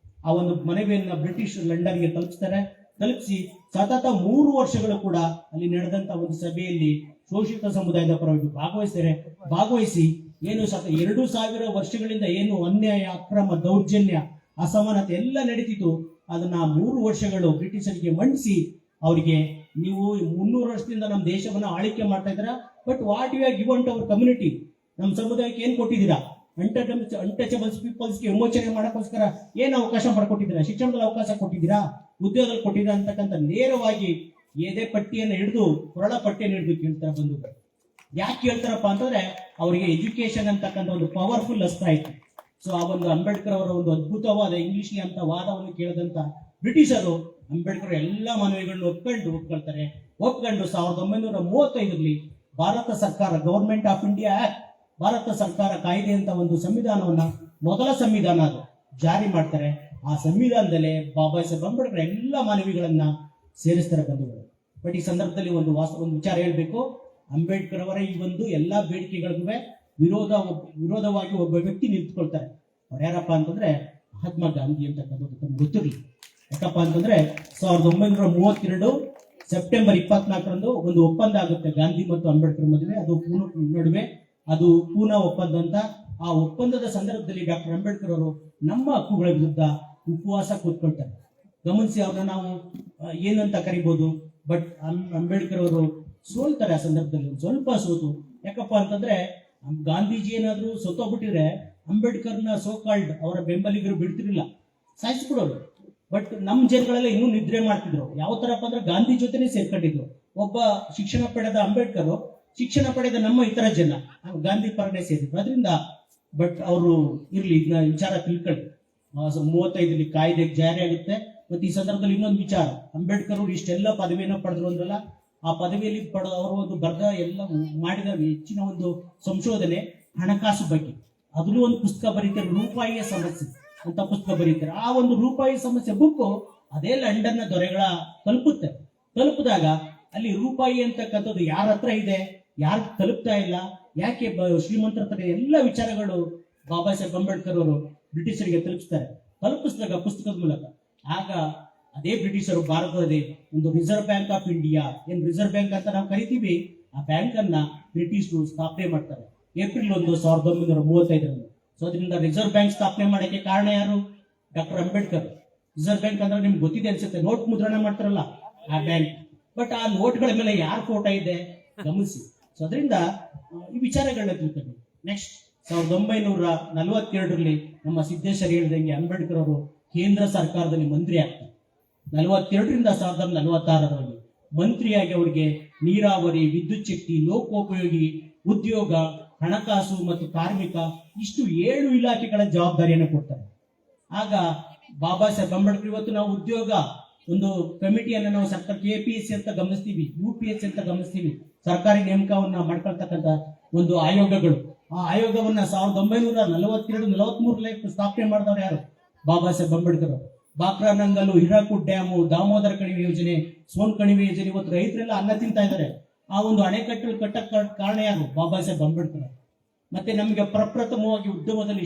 ಆ ಒಂದು ಮನವಿಯನ್ನ ಬ್ರಿಟಿಷ್ ಲಂಡನ್ಗೆ ತಲುಪಿಸಿ ಸತತ 3 ವರ್ಷಗಳು ಕೂಡ ಅಲ್ಲಿ ನಡೆದಂತ ಒಂದು ಸಭೆಯಲ್ಲಿ ಶೋಷಿತ ಸಮುದಾಯದ ಪರವಾಗಿ ಭಾಗವಹಿಸಿ ಏನು 2000 ವರ್ಷಗಳಿಂದ ಏನು ಅನ್ಯಾಯ, ಅಕ್ರಮ, ದೌರ್ಜನ್ಯ, ಅಸಮಾನತೆ ಎಲ್ಲ ನಡೀತಿತ್ತು, ಅದನ್ನ 3 ವರ್ಷಗಳು ಬ್ರಿಟಿಷರಿಗೆ ಮಂಡಿಸಿ ಅವರಿಗೆ ನೀವು 300 ವರ್ಷದಿಂದ ನಮ್ಮ ದೇಶವನ್ನ ಆಳ್ವಿಕೆ ಮಾಡ್ತಾ ಇದ್ದೀರಾ, but what you have given to our community, ನಮ್ಮ ಸಮುದಾಯಕ್ಕೆ ಏನ್ ಕೊಟ್ಟಿದ್ದೀರಾ? ಅನ್ಟಚಬಲ್ಸ್ ಪೀಪಲ್ಸ್ಗೆ ವಿಮೋಚನೆ ಮಾಡೋಕ್ಕೋಸ್ಕರ ಏನು ಅವಕಾಶ ಮಾಡಿಕೊಟ್ಟಿದ್ದೀರಾ? ಶಿಕ್ಷಣದಲ್ಲಿ ಅವಕಾಶ ಕೊಟ್ಟಿದ್ದೀರಾ? ಉದ್ಯೋಗದಲ್ಲಿ ಕೊಟ್ಟಿದ್ದೀರಾ ಅಂತಕ್ಕಂಥ ನೇರವಾಗಿ ಎದೆ ಪಟ್ಟಿಯನ್ನು ಹಿಡಿದು ಕೊರಳ ಪಟ್ಟಿಯನ್ನು ಹಿಡಿದು ಕೇಳ್ತಾರೆ ಬಂಧುಗಳು. ಯಾಕೆ ಕೇಳ್ತಾರಪ್ಪ ಅಂತಂದ್ರೆ ಅವರಿಗೆ ಎಜುಕೇಶನ್ ಅಂತಕ್ಕಂಥ ಒಂದು ಪವರ್ಫುಲ್ ಅಸ್ತ್ರ ಆಯ್ತು. ಸೊ ಆ ಒಂದು ಅಂಬೇಡ್ಕರ್ ಅವರ ಒಂದು ಅದ್ಭುತವಾದ ಇಂಗ್ಲಿಷ್ಗೆ ಅಂತ ವಾದವನ್ನು ಕೇಳಿದಂತ ಬ್ರಿಟಿಷರು ಅಂಬೇಡ್ಕರ್ ಎಲ್ಲ ಮನವಿಗಳನ್ನು ಒಪ್ಕೊಳ್ತಾರೆ. ಒಪ್ಕೊಂಡು 1935ರಲ್ಲಿ ಭಾರತ ಸರ್ಕಾರ, government of India act, Bharat ಸರ್ಕಾರ ಕಾಯ್ದೆ ಅಂತ ಒಂದು ಸಂವಿಧಾನವನ್ನ, ಮೊದಲ ಸಂವಿಧಾನ ಅದು ಜಾರಿ ಮಾಡ್ತಾರೆ. ಆ ಸಂವಿಧಾನದಲ್ಲೇ ಬಾಬಾ ಸಾಹೇಬ್ ಅಂಬೇಡ್ಕರ್ ಎಲ್ಲ ಮನವಿಗಳನ್ನ ಸೇರಿಸ್ತಾರೆ ಬಂಧುಗಳು. ಬಟ್ ಈ ಸಂದರ್ಭದಲ್ಲಿ ಒಂದು ವಿಚಾರ ಹೇಳ್ಬೇಕು. ಅಂಬೇಡ್ಕರ್ ಅವರ ಈ ಒಂದು ಎಲ್ಲಾ ಬೇಡಿಕೆಗಳಿಗೂ ವಿರೋಧವಾಗಿ ಒಬ್ಬ ವ್ಯಕ್ತಿ ನಿಂತ್ಕೊಳ್ತಾರೆ. ಅವ್ರು ಯಾರಪ್ಪ ಅಂತಂದ್ರೆ ಮಹಾತ್ಮ ಗಾಂಧಿ ಅಂತಕ್ಕಂಥದ್ದು ತಮ್ಗೆ ಗೊತ್ತಿರಲಿ. ಯಾಕಪ್ಪ ಅಂತಂದ್ರೆ 1932 ಸೆಪ್ಟೆಂಬರ್ 24ರಂದು ಒಂದು ಒಪ್ಪಂದ ಆಗುತ್ತೆ ಗಾಂಧಿ ಮತ್ತು ಅಂಬೇಡ್ಕರ್ ಮದುವೆ. ಅದು ನಡುವೆ ಅದು ಪೂನಾ ಒಪ್ಪಂದ ಅಂತ. ಆ ಒಪ್ಪಂದದ ಸಂದರ್ಭದಲ್ಲಿ ಡಾಕ್ಟರ್ ಅಂಬೇಡ್ಕರ್ ಅವರು ನಮ್ಮ ಹಕ್ಕುಗಳ ವಿರುದ್ಧ ಉಪವಾಸ ಕೂತ್ಕೊಳ್ತಾರೆ. ಗಮನಿಸಿ, ಅವ್ರನ್ನ ನಾವು ಏನಂತ ಕರಿಬಹುದು. ಬಟ್ ಅಂಬೇಡ್ಕರ್ ಅವರು ಸೋಲ್ತಾರೆ ಆ ಸಂದರ್ಭದಲ್ಲಿ, ಸ್ವಲ್ಪ ಸೋತು. ಯಾಕಪ್ಪ ಅಂತಂದ್ರೆ ಗಾಂಧೀಜಿ ಏನಾದ್ರು ಸೋತೋಗ್ಬಿಟ್ಟಿದ್ರೆ ಅಂಬೇಡ್ಕರ್ನ ಸೋಕಾಲ್ಡ್ ಅವರ ಬೆಂಬಲಿಗರು ಬಿಡ್ತಿರ್ಲಿಲ್ಲ, ಸಾಯಿಸ್ಬಿಡೋರು. ಬಟ್ ನಮ್ಮ ಜನಗಳೆಲ್ಲ ಇನ್ನೂ ನಿದ್ರೆ ಮಾಡ್ತಿದ್ರು. ಯಾವ ತರಪ್ಪ ಅಂದ್ರೆ ಗಾಂಧಿ ಜೊತೆನೆ ಸೇರ್ಕೊಂಡಿದ್ರು. ಒಬ್ಬ ಶಿಕ್ಷಣ ಪಡೆದ ಅಂಬೇಡ್ಕರ್, ಶಿಕ್ಷಣ ಪಡೆದ ನಮ್ಮ ಇತರ ಜನ ಗಾಂಧಿ ಪರನೇ ಸೇರಿದ್ರು. ಅದರಿಂದ ಬಟ್ ಅವರು ಇರ್ಲಿ, ಇದನ್ನ ವಿಚಾರ ತಿಳ್ಕೊಳ್ಳಿ. 35ರಲ್ಲಿ ಕಾಯ್ದೆ ಜಾರಿ ಆಗುತ್ತೆ. ಮತ್ತೆ ಈ ಸಂದರ್ಭದಲ್ಲಿ ಇನ್ನೊಂದು ವಿಚಾರ, ಅಂಬೇಡ್ಕರ್ ಅವರು ಇಷ್ಟೆಲ್ಲ ಪದವಿಯನ್ನು ಪಡೆದ್ರು ಅಂದ್ರಲ್ಲ, ಆ ಪದವಿಯಲ್ಲಿ ಅವರು ಒಂದು ಬರ್ಗ ಎಲ್ಲ ಮಾಡಿದ ಹೆಚ್ಚಿನ ಒಂದು ಸಂಶೋಧನೆ ಹಣಕಾಸು ಬಗ್ಗೆ. ಅದನ್ನು ಒಂದು ಪುಸ್ತಕ ಬರೀತಾರೆ, ರೂಪಾಯಿಯ ಸಮಸ್ಯೆ ಅಂತ ಪುಸ್ತಕ ಬರೀತಾರೆ. ಆ ಒಂದು ರೂಪಾಯಿ ಸಮಸ್ಯೆ ಬುಕ್ಕು ಅದೇ ಲಂಡನ್ನ ದೊರೆಗಳ ತಲುಪಿದಾಗ ಅಲ್ಲಿ ರೂಪಾಯಿ ಅಂತಕ್ಕಂಥದ್ದು ಯಾರ ಹತ್ರ ಇದೆ, ಯಾರು ತಲುಪ್ತಾ ಇಲ್ಲ, ಯಾಕೆ ಶ್ರೀಮಂತರ ಹತ್ರ, ಎಲ್ಲ ವಿಚಾರಗಳು ಬಾಬಾ ಸಾಹೇಬ್ ಅಂಬೇಡ್ಕರ್ ಅವರು ಬ್ರಿಟಿಷರಿಗೆ ತಲುಪಿಸಿದಾಗ ಪುಸ್ತಕದ ಮೂಲಕ. ಆಗ ಅದೇ ಬ್ರಿಟಿಷರು ಭಾರತದಲ್ಲಿ ಒಂದು ರಿಸರ್ವ್ ಬ್ಯಾಂಕ್ ಆಫ್ ಇಂಡಿಯಾ, ಏನ್ ರಿಸರ್ವ್ ಬ್ಯಾಂಕ್ ಅಂತ ನಾವು ಕರಿತೀವಿ, ಆ ಬ್ಯಾಂಕ್ ಅನ್ನ ಬ್ರಿಟಿಷರು ಸ್ಥಾಪನೆ ಮಾಡ್ತಾರೆ ಏಪ್ರಿಲ್ 1, 1935ರಂದು. ಸೊ ಅದರಿಂದ ರಿಸರ್ವ್ ಬ್ಯಾಂಕ್ ಸ್ಥಾಪನೆ ಮಾಡಕ್ಕೆ ಕಾರಣ ಯಾರು? ಡಾಕ್ಟರ್ ಅಂಬೇಡ್ಕರ್. ರಿಸರ್ವ್ ಬ್ಯಾಂಕ್ ಅಂದ್ರೆ ನಿಮ್ಗೆ ಗೊತ್ತಿದೆ ಅನ್ಸುತ್ತೆ, ನೋಟ್ ಮುದ್ರಣ ಮಾಡ್ತಾರಲ್ಲ ಆ ಬ್ಯಾಂಕ್. ಬಟ್ ಆ ನೋಟ್ಗಳ ಮೇಲೆ ಯಾರ ಫೋಟೋ ಇದೆ ಗಮನಿಸಿ. ಸೊ ಅದರಿಂದ ಈ ವಿಚಾರಗಳನ್ನ ತಿಳ್ಕೊಂಡು ನೆಕ್ಸ್ಟ್ 1942ರಲ್ಲಿ ನಮ್ಮ ಸಿದ್ದೇಶ್ವರ ಹೇಳಿದಂಗೆ ಅಂಬೇಡ್ಕರ್ ಅವರು ಕೇಂದ್ರ ಸರ್ಕಾರದಲ್ಲಿ ಮಂತ್ರಿ ಆಗ್ತಾರೆ. 42ರಿಂದ 1946ರಲ್ಲಿ ಮಂತ್ರಿಯಾಗಿ ಅವರಿಗೆ ನೀರಾವರಿ, ವಿದ್ಯುತ್ ಶಕ್ತಿ, ಲೋಕೋಪಯೋಗಿ, ಉದ್ಯೋಗ, ಹಣಕಾಸು ಮತ್ತು ಕಾರ್ಮಿಕ, ಇಷ್ಟು 7 ಇಲಾಖೆಗಳ ಜವಾಬ್ದಾರಿಯನ್ನು ಕೊಡ್ತಾರೆ. ಆಗ ಬಾಬಾ ಸಾಹೇಬ್ ಅಂಬೇಡ್ಕರ್, ಇವತ್ತು ನಾವು ಉದ್ಯೋಗ ಒಂದು ಕಮಿಟಿಯನ್ನು ನಾವು ಸರ್ಕಾರ KPSC ಅಂತ ಗಮನಿಸ್ತೀವಿ, UPSC ಅಂತ ಗಮನಿಸ್ತೀವಿ, ಸರ್ಕಾರಿ ನೇಮಕವನ್ನ ಮಾಡ್ಕೊಳ್ತಕ್ಕಂಥ ಒಂದು ಆಯೋಗಗಳು. ಆ ಆಯೋಗವನ್ನ 1942-43ರಲ್ಲಿ ಸ್ಥಾಪನೆ ಮಾಡಿದವರು ಯಾರು? ಬಾಬಾ ಸಾಹೇಬ್ ಅಂಬೇಡ್ಕರ್. ಬಾಕ್ರಾ ನಂಗಲ್ಲು, ಹಿರಾಕುಡ್ ಡ್ಯಾಮು, ದಾಮೋದರ ಕಣಿವೆ ಯೋಜನೆ, ಸೋನ್ ಕಣಿವೆ ಯೋಜನೆ, ಇವತ್ತು ರೈತರೆಲ್ಲ ಅನ್ನ ತಿಂತಾ ಇದ್ದಾರೆ. ಆ ಒಂದು ಅಣೆಕಟ್ಟು ಕಟ್ಟಕ್ಕೆ ಕಾರಣ ಯಾರು? ಬಾಬಾ ಸಾಹೇಬ್ ಅಂಬೇಡ್ಕರ್. ಮತ್ತೆ ನಮಗೆ ಪ್ರಪ್ರಥಮವಾಗಿ ಉದ್ಯಮದಲ್ಲಿ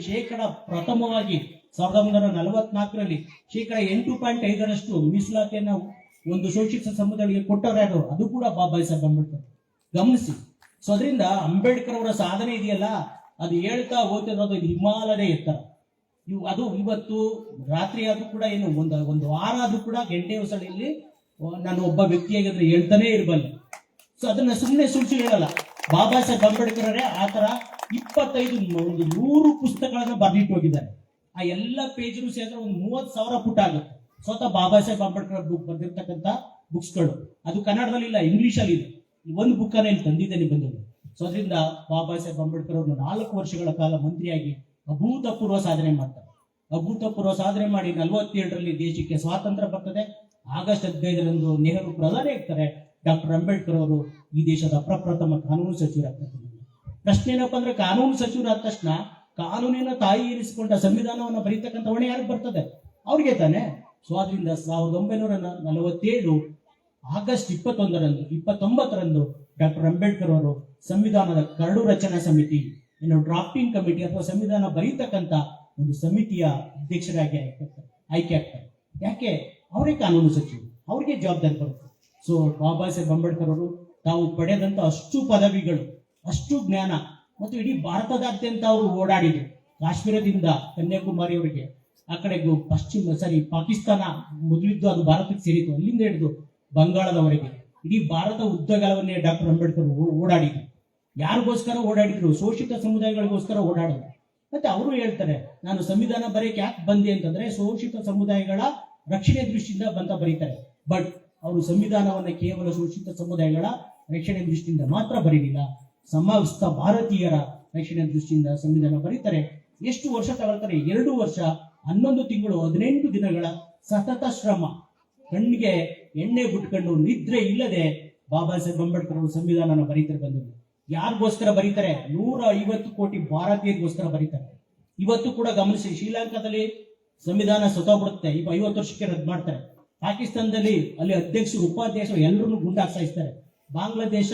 ಪ್ರಥಮವಾಗಿ 1944ರಲ್ಲಿ 8.5% ಮೀಸಲಾತಿಯನ್ನು ಒಂದು ಶೋಷಿತ ಸಮುದಾಯಗಳಿಗೆ ಕೊಟ್ಟವರು ಯಾರು? ಅದು ಕೂಡ ಬಾಬಾ ಸಾಹೇಬ್ ಅಂಬೇಡ್ಕರ್. ಗಮನಿಸಿ. ಸೊ ಅದರಿಂದ ಅಂಬೇಡ್ಕರ್ ಅವರ ಸಾಧನೆ ಇದೆಯಲ್ಲ, ಅದು ಹೇಳ್ತಾ ಹೋಗ್ತಿರೋದು ಇದು ಹಿಮಾಲಯ ಎತ್ತರ. ಅದು ಇವತ್ತು ರಾತ್ರಿ ಆದ್ರೂ ಕೂಡ, ಏನು ಒಂದು ವಾರ ಆದ್ರೂ ಕೂಡ ಗಂಟೆ ಹೊಸಳಿಯಲ್ಲಿ ನಾನು ಒಬ್ಬ ವ್ಯಕ್ತಿಯಾಗಿದ್ರೆ ಹೇಳ್ತಾನೆ ಇರಬಲ್ಲೆ. ಸೊ ಅದನ್ನ ಸುಮ್ಮನೆ ಸುಳ್ಳು ಹೇಳಲ್ಲ. ಬಾಬಾ ಸಾಹೇಬ್ ಅಂಬೇಡ್ಕರ್ ಆತರ 100 ಪುಸ್ತಕಗಳನ್ನ ಬರ್ದಿಟ್ಟು ಹೋಗಿದ್ದಾರೆ. ಆ ಎಲ್ಲ ಪೇಜ್ನು ಸೇರಿದ್ರೆ ಒಂದು 30,000 ಪುಟ ಆಗುತ್ತೆ. ಸ್ವತಃ ಬಾಬಾ ಸಾಹೇಬ್ ಅಂಬೇಡ್ಕರ್ ಬುಕ್ ಬರ್ದಿರ್ತಕ್ಕಂಥ ಬುಕ್ಸ್ಗಳು. ಅದು ಕನ್ನಡದಲ್ಲಿ ಇಲ್ಲ, ಇಂಗ್ಲಿಷ್ ಅಲ್ಲಿ ಇದೆ. ಒಂದು ಬುಕ್ ಅನ್ನ ಇಲ್ಲಿ ತಂದಿದ್ದೇನೆ ಬಂದವರು. ಸೊ ಅದರಿಂದ ಬಾಬಾ ಸಾಹೇಬ್ ಅಂಬೇಡ್ಕರ್ ಅವರು 4 ವರ್ಷಗಳ ಕಾಲ ಮಂತ್ರಿಯಾಗಿ ಅಭೂತಪೂರ್ವ ಸಾಧನೆ ಮಾಡ್ತಾರೆ. ಅಭೂತಪೂರ್ವ ಸಾಧನೆ ಮಾಡಿ 47ರಲ್ಲಿ ದೇಶಕ್ಕೆ ಸ್ವಾತಂತ್ರ್ಯ ಬರ್ತದೆ. ಆಗಸ್ಟ್ 15ರಂದು ನೆಹರು ಪ್ರಧಾನಿ ಆಗ್ತಾರೆ. ಡಾಕ್ಟರ್ ಅಂಬೇಡ್ಕರ್ ಅವರು ಈ ದೇಶದ ಪ್ರಪ್ರಥಮ ಕಾನೂನು ಸಚಿವರಾಗ್ತಾರೆ. ಪ್ರಶ್ನೆ ಏನಪ್ಪಾ ಅಂದ್ರೆ, ಕಾನೂನು ಸಚಿವರಾದ ತಕ್ಷಣ ಕಾನೂನಿನ ತಾಯಿ ಎನಿಸಿಕೊಂಡ ಸಂವಿಧಾನವನ್ನು ಬರೀತಕ್ಕಂಥ ಹೊಣೆ ಯಾರಿಗೆ ಬರ್ತದೆ? ಅವ್ರಿಗೆ ತಾನೆ. ಸೊ ಆದ್ರಿಂದ 1947 ಆಗಸ್ಟ್ 29ರಂದು ಡಾಕ್ಟರ್ ಅಂಬೇಡ್ಕರ್ ಅವರು ಸಂವಿಧಾನದ ಕರಡು ರಚನಾ ಸಮಿತಿ, ಡ್ರಾಫ್ಟಿಂಗ್ ಕಮಿಟಿ ಅಥವಾ ಸಂವಿಧಾನ ಬರೀತಕ್ಕಂಥ ಒಂದು ಸಮಿತಿಯ ಅಧ್ಯಕ್ಷರಾಗಿ ಆಯ್ಕೆ ಆಗ್ತಾರೆ. ಯಾಕೆ? ಅವರೇ ಕಾನೂನು ಸಚಿವರು, ಅವ್ರಿಗೆ ಜವಾಬ್ದಾರಿ ಬರುತ್ತೆ. ಸೊ ಬಾಬಾ ಸಾಹೇಬ್ ಅಂಬೇಡ್ಕರ್ ಅವರು ತಾವು ಪಡೆದಂತ ಅಷ್ಟು ಪದವಿಗಳು, ಅಷ್ಟು ಜ್ಞಾನ, ಮತ್ತು ಇಡೀ ಭಾರತದಾದ್ಯಂತ ಅವರು ಓಡಾಡಿದ್ರು. ಕಾಶ್ಮೀರದಿಂದ ಕನ್ಯಾಕುಮಾರಿಯವರೆಗೆ, ಆ ಕಡೆ ಪಾಕಿಸ್ತಾನ ಮೊದಲಿದ್ದು ಅದು ಭಾರತಕ್ಕೆ ಸೇರಿತು, ಅಲ್ಲಿಂದ ಹಿಡಿದು ಬಂಗಾಳದವರೆಗೆ ಇಡೀ ಭಾರತ ಉದ್ದಗಲವನ್ನೇ ಡಾಕ್ಟರ್ ಅಂಬೇಡ್ಕರ್ ಓಡಾಡಿದ್ರು. ಯಾರಿಗೋಸ್ಕರ ಓಡಾಡಿದ್ರು? ಶೋಷಿತ ಸಮುದಾಯಗಳಿಗೋಸ್ಕರ ಓಡಾಡಿದ್ರು. ಮತ್ತೆ ಅವರು ಹೇಳ್ತಾರೆ, ನಾನು ಸಂವಿಧಾನ ಬರೆಯಕ್ಕೆ ಯಾಕೆ ಬಂದೆ ಅಂತಂದ್ರೆ ಶೋಷಿತ ಸಮುದಾಯಗಳ ರಕ್ಷಣೆ ದೃಷ್ಟಿಯಿಂದ ಬಂತ ಬರೀತಾರೆ. ಬಟ್ ಅವರು ಸಂವಿಧಾನವನ್ನ ಕೇವಲ ಶೋಷಿತ ಸಮುದಾಯಗಳ ರಕ್ಷಣೆ ದೃಷ್ಟಿಯಿಂದ ಮಾತ್ರ ಬರೀಲಿಲ್ಲ, ಸಮಸ್ತ ಭಾರತೀಯರ ರಕ್ಷಣೆ ದೃಷ್ಟಿಯಿಂದ ಸಂವಿಧಾನ ಬರೀತಾರೆ. ಎಷ್ಟು ವರ್ಷ ತಗೊಳ್ತಾರೆ? 2 ವರ್ಷ 11 ತಿಂಗಳು 18 ದಿನಗಳ ಸತತ ಶ್ರಮ. ಕಣ್ಣಿಗೆ ಎಣ್ಣೆ ಬಿಟ್ಕೊಂಡು ನಿದ್ರೆ ಇಲ್ಲದೆ ಬಾಬಾ ಸಾಹೇಬ್ ಅಂಬೇಡ್ಕರ್ ಅವರು ಸಂವಿಧಾನನ ಬರೀತಾರೆ. ಬಂದರು ಯಾರಿಗೋಸ್ಕರ ಬರೀತಾರೆ? 150 ಕೋಟಿ ಭಾರತೀಯರಿಗೋಸ್ಕರ ಬರೀತಾರೆ. ಇವತ್ತು ಕೂಡ ಗಮನಿಸಿ, ಶ್ರೀಲಂಕಾದಲ್ಲಿ ಸಂವಿಧಾನ ಸತ್ತೋಗ್ಬಿಡುತ್ತೆ, ಈಗ 50 ವರ್ಷಕ್ಕೆ ರದ್ದು ಮಾಡ್ತಾರೆ. ಪಾಕಿಸ್ತಾನದಲ್ಲಿ ಅಲ್ಲಿ ಅಧ್ಯಕ್ಷರು ಉಪಾಧ್ಯಕ್ಷರು ಎಲ್ಲರನ್ನು ಗುಂಡಾಕ್ಸಾಯಿಸ್ತಾರೆ. ಬಾಂಗ್ಲಾದೇಶ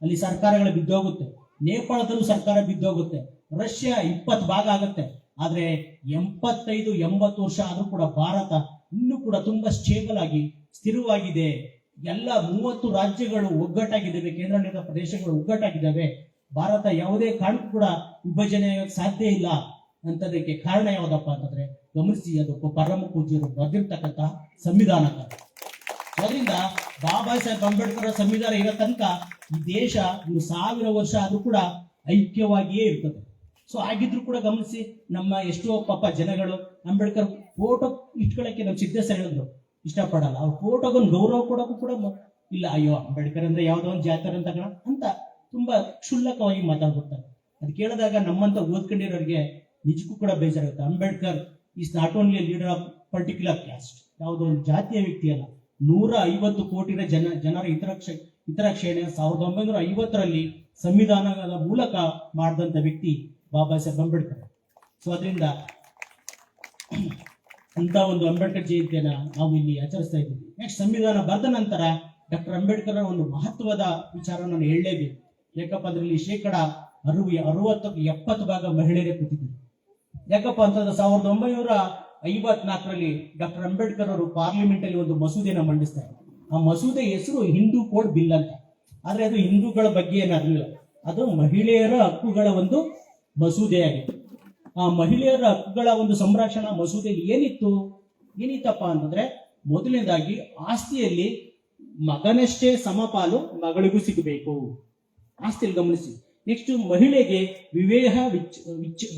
ಅಲ್ಲಿ ಸರ್ಕಾರಗಳು ಬಿದ್ದೋಗುತ್ತೆ. ನೇಪಾಳದಲ್ಲೂ ಸರ್ಕಾರ ಬಿದ್ದೋಗುತ್ತೆ. ರಷ್ಯಾ 20 ಭಾಗ ಆಗುತ್ತೆ. ಆದ್ರೆ 85-80 ವರ್ಷ ಆದ್ರೂ ಕೂಡ ಭಾರತ ಇನ್ನೂ ಕೂಡ ತುಂಬಾ ಸ್ಟೇಬಲ್ ಆಗಿ ಸ್ಥಿರವಾಗಿದೆ. ಎಲ್ಲ 30 ರಾಜ್ಯಗಳು ಒಗ್ಗಟ್ಟಾಗಿದ್ದಾವೆ, ಕೇಂದ್ರಾಡಳಿತ ಪ್ರದೇಶಗಳು ಒಗ್ಗಟ್ಟಾಗಿದ್ದಾವೆ. ಭಾರತ ಯಾವುದೇ ಕಾರಣಕ್ಕೂ ಕೂಡ ವಿಭಜನೆ ಸಾಧ್ಯ ಇಲ್ಲ ಅಂತದಕ್ಕೆ ಕಾರಣ ಯಾವುದಪ್ಪ ಅಂತಂದ್ರೆ ಗಮನಿಸಿ, ಅದು ಪರಮ ಪೂಜ್ಯರು ಬರೆದಿರ್ತಕ್ಕಂಥ ಸಂವಿಧಾನ. ಅದರಿಂದ ಬಾಬಾ ಸಾಹೇಬ್ ಅಂಬೇಡ್ಕರ್ ಸಂವಿಧಾನ ಇರೋ ತನಕ ಈ ದೇಶ 1000 ವರ್ಷ ಆದ್ರೂ ಕೂಡ ಐಕ್ಯವಾಗಿಯೇ ಇರ್ತದೆ. ಸೊ ಆಗಿದ್ರು ಕೂಡ ಗಮನಿಸಿ, ನಮ್ಮ ಎಷ್ಟೋ ಪಾಪ ಜನಗಳು ಅಂಬೇಡ್ಕರ್ ಫೋಟೋ ಇಟ್ಕೊಳ್ಳಕ್ಕೆ ನಮ್ಮ ಸಿದ್ದೇಶ್ವರ ಹೇಳಿದ್ರು ಇಷ್ಟಪಡಲ್ಲ. ಅವ್ರ ಫೋಟೋಗೊಂದು ಗೌರವ ಕೊಡೋಕ್ಕೂ ಕೂಡ ಇಲ್ಲ. ಅಯ್ಯೋ ಅಂಬೇಡ್ಕರ್ ಅಂದ್ರೆ ಯಾವ್ದೋ ಒಂದು ಜಾತ್ರೆ ಅಂತ ತುಂಬಾ ಕ್ಷುಲ್ಲಕವಾಗಿ ಮಾತಾಡ್ಬಿಡ್ತಾರೆ. ಅದು ಕೇಳಿದಾಗ ನಮ್ಮಂತ ಓದ್ಕೊಂಡಿರೋರಿಗೆ ನಿಜಕ್ಕೂ ಕೂಡ ಬೇಜಾರಾಗುತ್ತೆ. Ambedkar is not only leader of particular caste, ಯಾವುದೋ ಒಂದು ಜಾತಿಯ ವ್ಯಕ್ತಿ ಅಲ್ಲ. 150 ಕೋಟಿ ಜನರ ಹಿತರಕ್ಷಣೆ 1950ರಲ್ಲಿ ಸಂವಿಧಾನದ ಮೂಲಕ ಮಾಡಿದಂತ ವ್ಯಕ್ತಿ ಬಾಬಾ ಸಾಹೇಬ್ ಅಂಬೇಡ್ಕರ್. ಸೊ ಅದರಿಂದ ಅಂತ ಒಂದು ಅಂಬೇಡ್ಕರ್ ಜಯಂತಿಯನ್ನ ನಾವು ಇಲ್ಲಿ ಆಚರಿಸ್ತಾ ಇದ್ದೀವಿ. ನೆಕ್ಸ್ಟ್, ಸಂವಿಧಾನ ಬರೆದ ನಂತರ ಡಾಕ್ಟರ್ ಅಂಬೇಡ್ಕರ್ ಒಂದು ಮಹತ್ವದ ವಿಚಾರ ನಾನು ಹೇಳಲೇಬೇಕು. ಯಾಕಪ್ಪ ಅಂದ್ರೆ ಇಲ್ಲಿ 60-70 ಭಾಗ ಮಹಿಳೆಯರೇ ಕೂತಿದ್ರು. ಯಾಕಪ್ಪ ಅಂತಂದ್ರೆ 1954ರಲ್ಲಿ ಡಾಕ್ಟರ್ ಅಂಬೇಡ್ಕರ್ ಅವರು ಪಾರ್ಲಿಮೆಂಟ್ ಅಲ್ಲಿ ಒಂದು ಮಸೂದೆನ ಮಂಡಿಸ್ತಾರೆ. ಆ ಮಸೂದೆ ಹೆಸರು ಹಿಂದೂ ಕೋಡ್ ಬಿಲ್ ಅಂತ. ಆದ್ರೆ ಅದು ಹಿಂದೂಗಳ ಬಗ್ಗೆ ಏನಾಗಲಿಲ್ಲ, ಅದು ಮಹಿಳೆಯರ ಹಕ್ಕುಗಳ ಒಂದು ಮಸೂದೆಯಾಗಿತ್ತು. ಆ ಮಹಿಳೆಯರ ಹಕ್ಕುಗಳ ಒಂದು ಸಂರಕ್ಷಣಾ ಮಸೂದೆಯಲ್ಲಿ ಏನಿತ್ತಪ್ಪ ಅಂತಂದ್ರೆ, ಮೊದಲನೇದಾಗಿ ಆಸ್ತಿಯಲ್ಲಿ ಮಗನಷ್ಟೇ ಸಮಪಾಲು ಮಗಳಿಗೂ ಸಿಗಬೇಕು, ಆಸ್ತಿಯಲ್ಲಿ ಗಮನಿಸಿ. ನೆಕ್ಸ್ಟ್, ಮಹಿಳೆಗೆ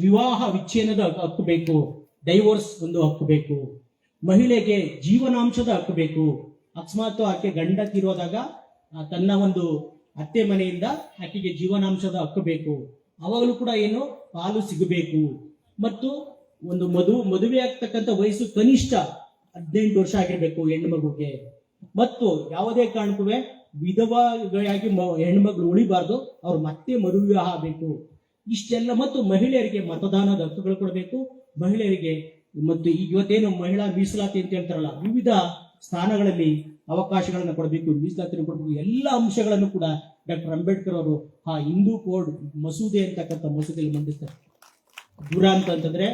ವಿವಾಹ ವಿಚ್ಛೇದದ ಹಕ್ಕು ಬೇಕು, ಡೈವೋರ್ಸ್ ಒಂದು ಹಕ್ಕು ಬೇಕು. ಮಹಿಳೆಗೆ ಜೀವನಾಂಶದ ಹಕ್ಕು ಬೇಕು. ಅಕಸ್ಮಾತ್ ಆಕೆ ಗಂಡ ತೀರೋದಾಗ ತನ್ನ ಒಂದು ಅತ್ತೆ ಮನೆಯಿಂದ ಆಕೆಗೆ ಜೀವನಾಂಶದ ಹಕ್ಕು ಬೇಕು. ಅವಾಗಲೂ ಕೂಡ ಪಾಲು ಸಿಗಬೇಕು. ಮತ್ತು ಒಂದು ಮದುವೆ ಆಗ್ತಕ್ಕಂಥ ವಯಸ್ಸು ಕನಿಷ್ಠ 18 ವರ್ಷ ಆಗಿರ್ಬೇಕು ಹೆಣ್ಣು ಮಗುಗೆ. ಮತ್ತು ಯಾವುದೇ ಕಾರಣಕ್ಕೂ ವಿಧವಾಗಿ ಹೆಣ್ಮಗಳು ಉಳಿಬಾರ್ದು, ಅವ್ರು ಮತ್ತೆ ಮರುವಿವಾಹ ಆಗಬೇಕು. ಇಷ್ಟೆಲ್ಲ. ಮತ್ತು ಮಹಿಳೆಯರಿಗೆ ಮತದಾನದ ಹಕ್ಕುಗಳು ಕೊಡಬೇಕು. ಮಹಿಳೆಯರಿಗೆ ಮತ್ತು ಇವತ್ತೇನು ಮಹಿಳಾ ಮೀಸಲಾತಿ ಅಂತ ಹೇಳ್ತಾರಲ್ಲ, ವಿವಿಧ ಸ್ಥಾನಗಳಲ್ಲಿ ಅವಕಾಶಗಳನ್ನು ಕೊಡಬೇಕು, ಮೀಸಲಾತಿಯನ್ನು ಕೊಡಬೇಕು. ಎಲ್ಲ ಅಂಶಗಳನ್ನು ಕೂಡ ಡಾಕ್ಟರ್ ಅಂಬೇಡ್ಕರ್ ಅವರು ಆ ಹಿಂದೂ ಕೋಡ್ ಮಸೂದೆ ಅಂತಕ್ಕಂಥ ಮಸೂದೆಯಲ್ಲಿ ಮಂಡಿಸ್ತಾರೆ. ದೂರ ಅಂತಂದ್ರೆ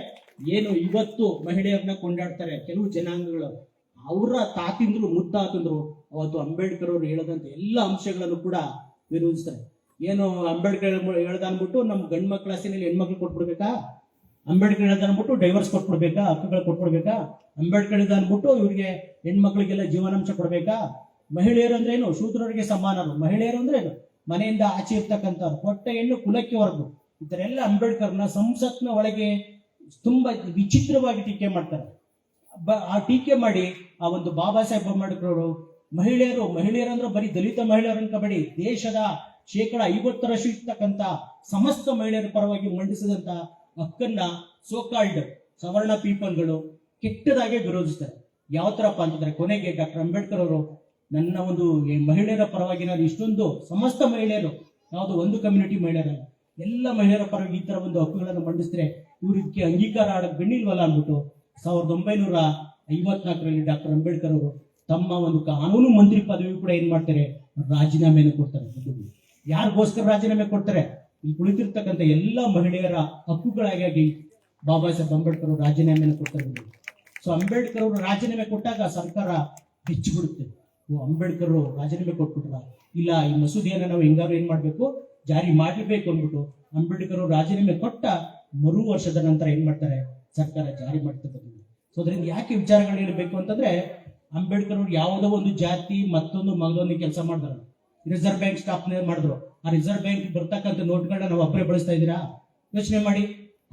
ಏನು ಇವತ್ತು ಮಹಿಳೆಯರನ್ನ ಕೊಂಡಾಡ್ತಾರೆ ಕೆಲವು ಜನಾಂಗಗಳು, ಅವರ ತಾತಿಂದ್ರು ಮುತ್ತಾತಂದ್ರು ಅವತ್ತು ಅಂಬೇಡ್ಕರ್ ಅವರು ಹೇಳದಂತ ಎಲ್ಲ ಅಂಶಗಳನ್ನು ಕೂಡ ವಿರೋಧಿಸ್ತಾರೆ. ಏನು ಅಂಬೇಡ್ಕರ್ ಹೇಳ್ದ ಅನ್ಬಿಟ್ಟು ನಮ್ಮ ಗಂಡು ಮಕ್ಕಳ ಆಸ್ತಿನಲ್ಲಿ ಹೆಣ್ಮಕ್ಳು ಕೊಟ್ಬಿಡ್ಬೇಕಾ? ಅಂಬೇಡ್ಕರ್ ಹೇಳ್ದ ಅನ್ಬಿಟ್ಟು ಡೈವರ್ಸ್ ಕೊಟ್ಬಿಡ್ಬೇಕಾ? ಹಕ್ಕುಗಳು ಕೊಟ್ಬಿಡ್ಬೇಕಾ? ಅಂಬೇಡ್ಕರ್ ಹೇಳ್ದ ಅನ್ಬಿಟ್ಟು ಇವ್ರಿಗೆ ಹೆಣ್ಮಕ್ಳಿಗೆಲ್ಲ ಜೀವನಾಂಶ ಕೊಡ್ಬೇಕಾ? ಮಹಿಳೆಯರು ಅಂದ್ರೆ ಏನು? ಶೂದ್ರರಿಗೆ ಸಮಾನರು. ಮಹಿಳೆಯರು ಅಂದ್ರೆ ಏನು? ಮನೆಯಿಂದ ಆಚೆ ಇರ್ತಕ್ಕಂಥವ್ರು, ಹೊಟ್ಟೆ ಹೆಣ್ಣು ಕುಲಕ್ಕೆ ಹೊರಗು. ಈ ತರ ಎಲ್ಲ ಅಂಬೇಡ್ಕರ್ನ ಸಂಸತ್ನ ಒಳಗೆ ತುಂಬಾ ವಿಚಿತ್ರವಾಗಿ ಟೀಕೆ ಮಾಡ್ತಾರೆ. ಆ ಟೀಕೆ ಮಾಡಿ ಆ ಒಂದು ಬಾಬಾ ಸಾಹೇಬ್ ಅಂಬೇಡ್ಕರ್ ಅವರು ಮಹಿಳೆಯರು ಅಂದ್ರೆ ಬರೀ ದಲಿತ ಮಹಿಳೆಯರು ಅನ್ಕೋಬೇಡಿ, ದೇಶದ 50% ಇರ್ತಕ್ಕಂಥ ಸಮಸ್ತ ಮಹಿಳೆಯರ ಪರವಾಗಿ ಮಂಡಿಸಿದಂತ ಹಕ್ಕನ್ನ ಸೋಕಾಲ್ಡ್ ಸವರ್ಣ ಪೀಪಲ್ಗಳು ಕೆಟ್ಟದಾಗೆ ವಿರೋಧಿಸ್ತಾರೆ. ಯಾವ ತರಪ್ಪ ಅಂತಂದ್ರೆ, ಕೊನೆಗೆ ಡಾಕ್ಟರ್ ಅಂಬೇಡ್ಕರ್ ಅವರು ನನ್ನ ಒಂದು ಮಹಿಳೆಯರ ಪರವಾಗಿ ನಾನು ಇಷ್ಟೊಂದು ಸಮಸ್ತ ಮಹಿಳೆಯರು, ಯಾವುದು ಒಂದು ಕಮ್ಯುನಿಟಿ ಮಹಿಳೆಯರಲ್ಲ, ಎಲ್ಲ ಮಹಿಳೆಯರ ಪರವಾಗಿ ಈ ತರ ಒಂದು ಹಕ್ಕುಗಳನ್ನು ಮಂಡಿಸಿದ್ರೆ ಇವ್ರು ಇದಕ್ಕೆ ಅಂಗೀಕಾರ ಆಡಕ್ ಬೆಣ್ಣಿಲ್ವಲ್ಲ ಅಂದ್ಬಿಟ್ಟು 1954ರಲ್ಲಿ ಡಾಕ್ಟರ್ ಅಂಬೇಡ್ಕರ್ ಅವರು ತಮ್ಮ ಒಂದು ಕಾನೂನು ಮಂತ್ರಿ ಪದವಿ ಕೂಡ ಏನ್ ಮಾಡ್ತಾರೆ, ರಾಜೀನಾಮೆಯನ್ನು ಕೊಡ್ತಾರೆ. ಯಾರಿಗೋಸ್ಕರ ರಾಜೀನಾಮೆ ಕೊಡ್ತಾರೆ? ಇಲ್ಲಿ ಕುಳಿತಿರ್ತಕ್ಕಂಥ ಎಲ್ಲ ಮಹಿಳೆಯರ ಹಕ್ಕುಗಳಾಗಿ ಬಾಬಾ ಸಾಹೇಬ್ ಅಂಬೇಡ್ಕರ್ ಅವರು ರಾಜೀನಾಮೆಯನ್ನು ಕೊಡ್ತಾರೆ. ಸೊ ಅಂಬೇಡ್ಕರ್ ಅವರು ರಾಜೀನಾಮೆ ಕೊಟ್ಟಾಗ ಸರ್ಕಾರ ಹೆಚ್ಚಿಬಿಡುತ್ತೆ. ಅಂಬೇಡ್ಕರ್ ರಾಜೀನಾಮೆ ಕೊಟ್ಬಿಟ್ರ, ಇಲ್ಲ ಈ ಮಸೂದೆಯನ್ನು ನಾವು ಹೆಂಗಾರು ಏನ್ ಮಾಡ್ಬೇಕು, ಜಾರಿ ಮಾಡಬೇಕು ಅಂದ್ಬಿಟ್ಟು ಅಂಬೇಡ್ಕರ್ ಅವರು ರಾಜೀನಾಮೆ ಕೊಟ್ಟ ಮರು ವರ್ಷದ ನಂತರ ಏನ್ ಮಾಡ್ತಾರೆ, ಸರ್ಕಾರ ಜಾರಿ ಮಾಡ್ತಾ ಬಂದಿದೆ. ಸೊ ಅದರಿಂದ ಯಾಕೆ ವಿಚಾರಗಳು ಇರಬೇಕು ಅಂತಂದ್ರೆ, ಅಂಬೇಡ್ಕರ್ ಅವ್ರು ಯಾವುದೋ ಒಂದು ಜಾತಿ ಮತ್ತೊಂದು ಕೆಲಸ ಮಾಡಿದ್ರು. ರಿಸರ್ವ್ ಬ್ಯಾಂಕ್ ಸ್ಥಾಪನೆ ಮಾಡಿದ್ರು. ಆ ರಿಸರ್ವ್ ಬ್ಯಾಂಕ್ ಬರ್ತಕ್ಕಂಥ ನೋಟ್ಗಳನ್ನ ನಾವು ಒಬ್ಬರೇ ಬಳಸ್ತಾ ಇದ್ದೀರಾ? ಯೋಚನೆ ಮಾಡಿ.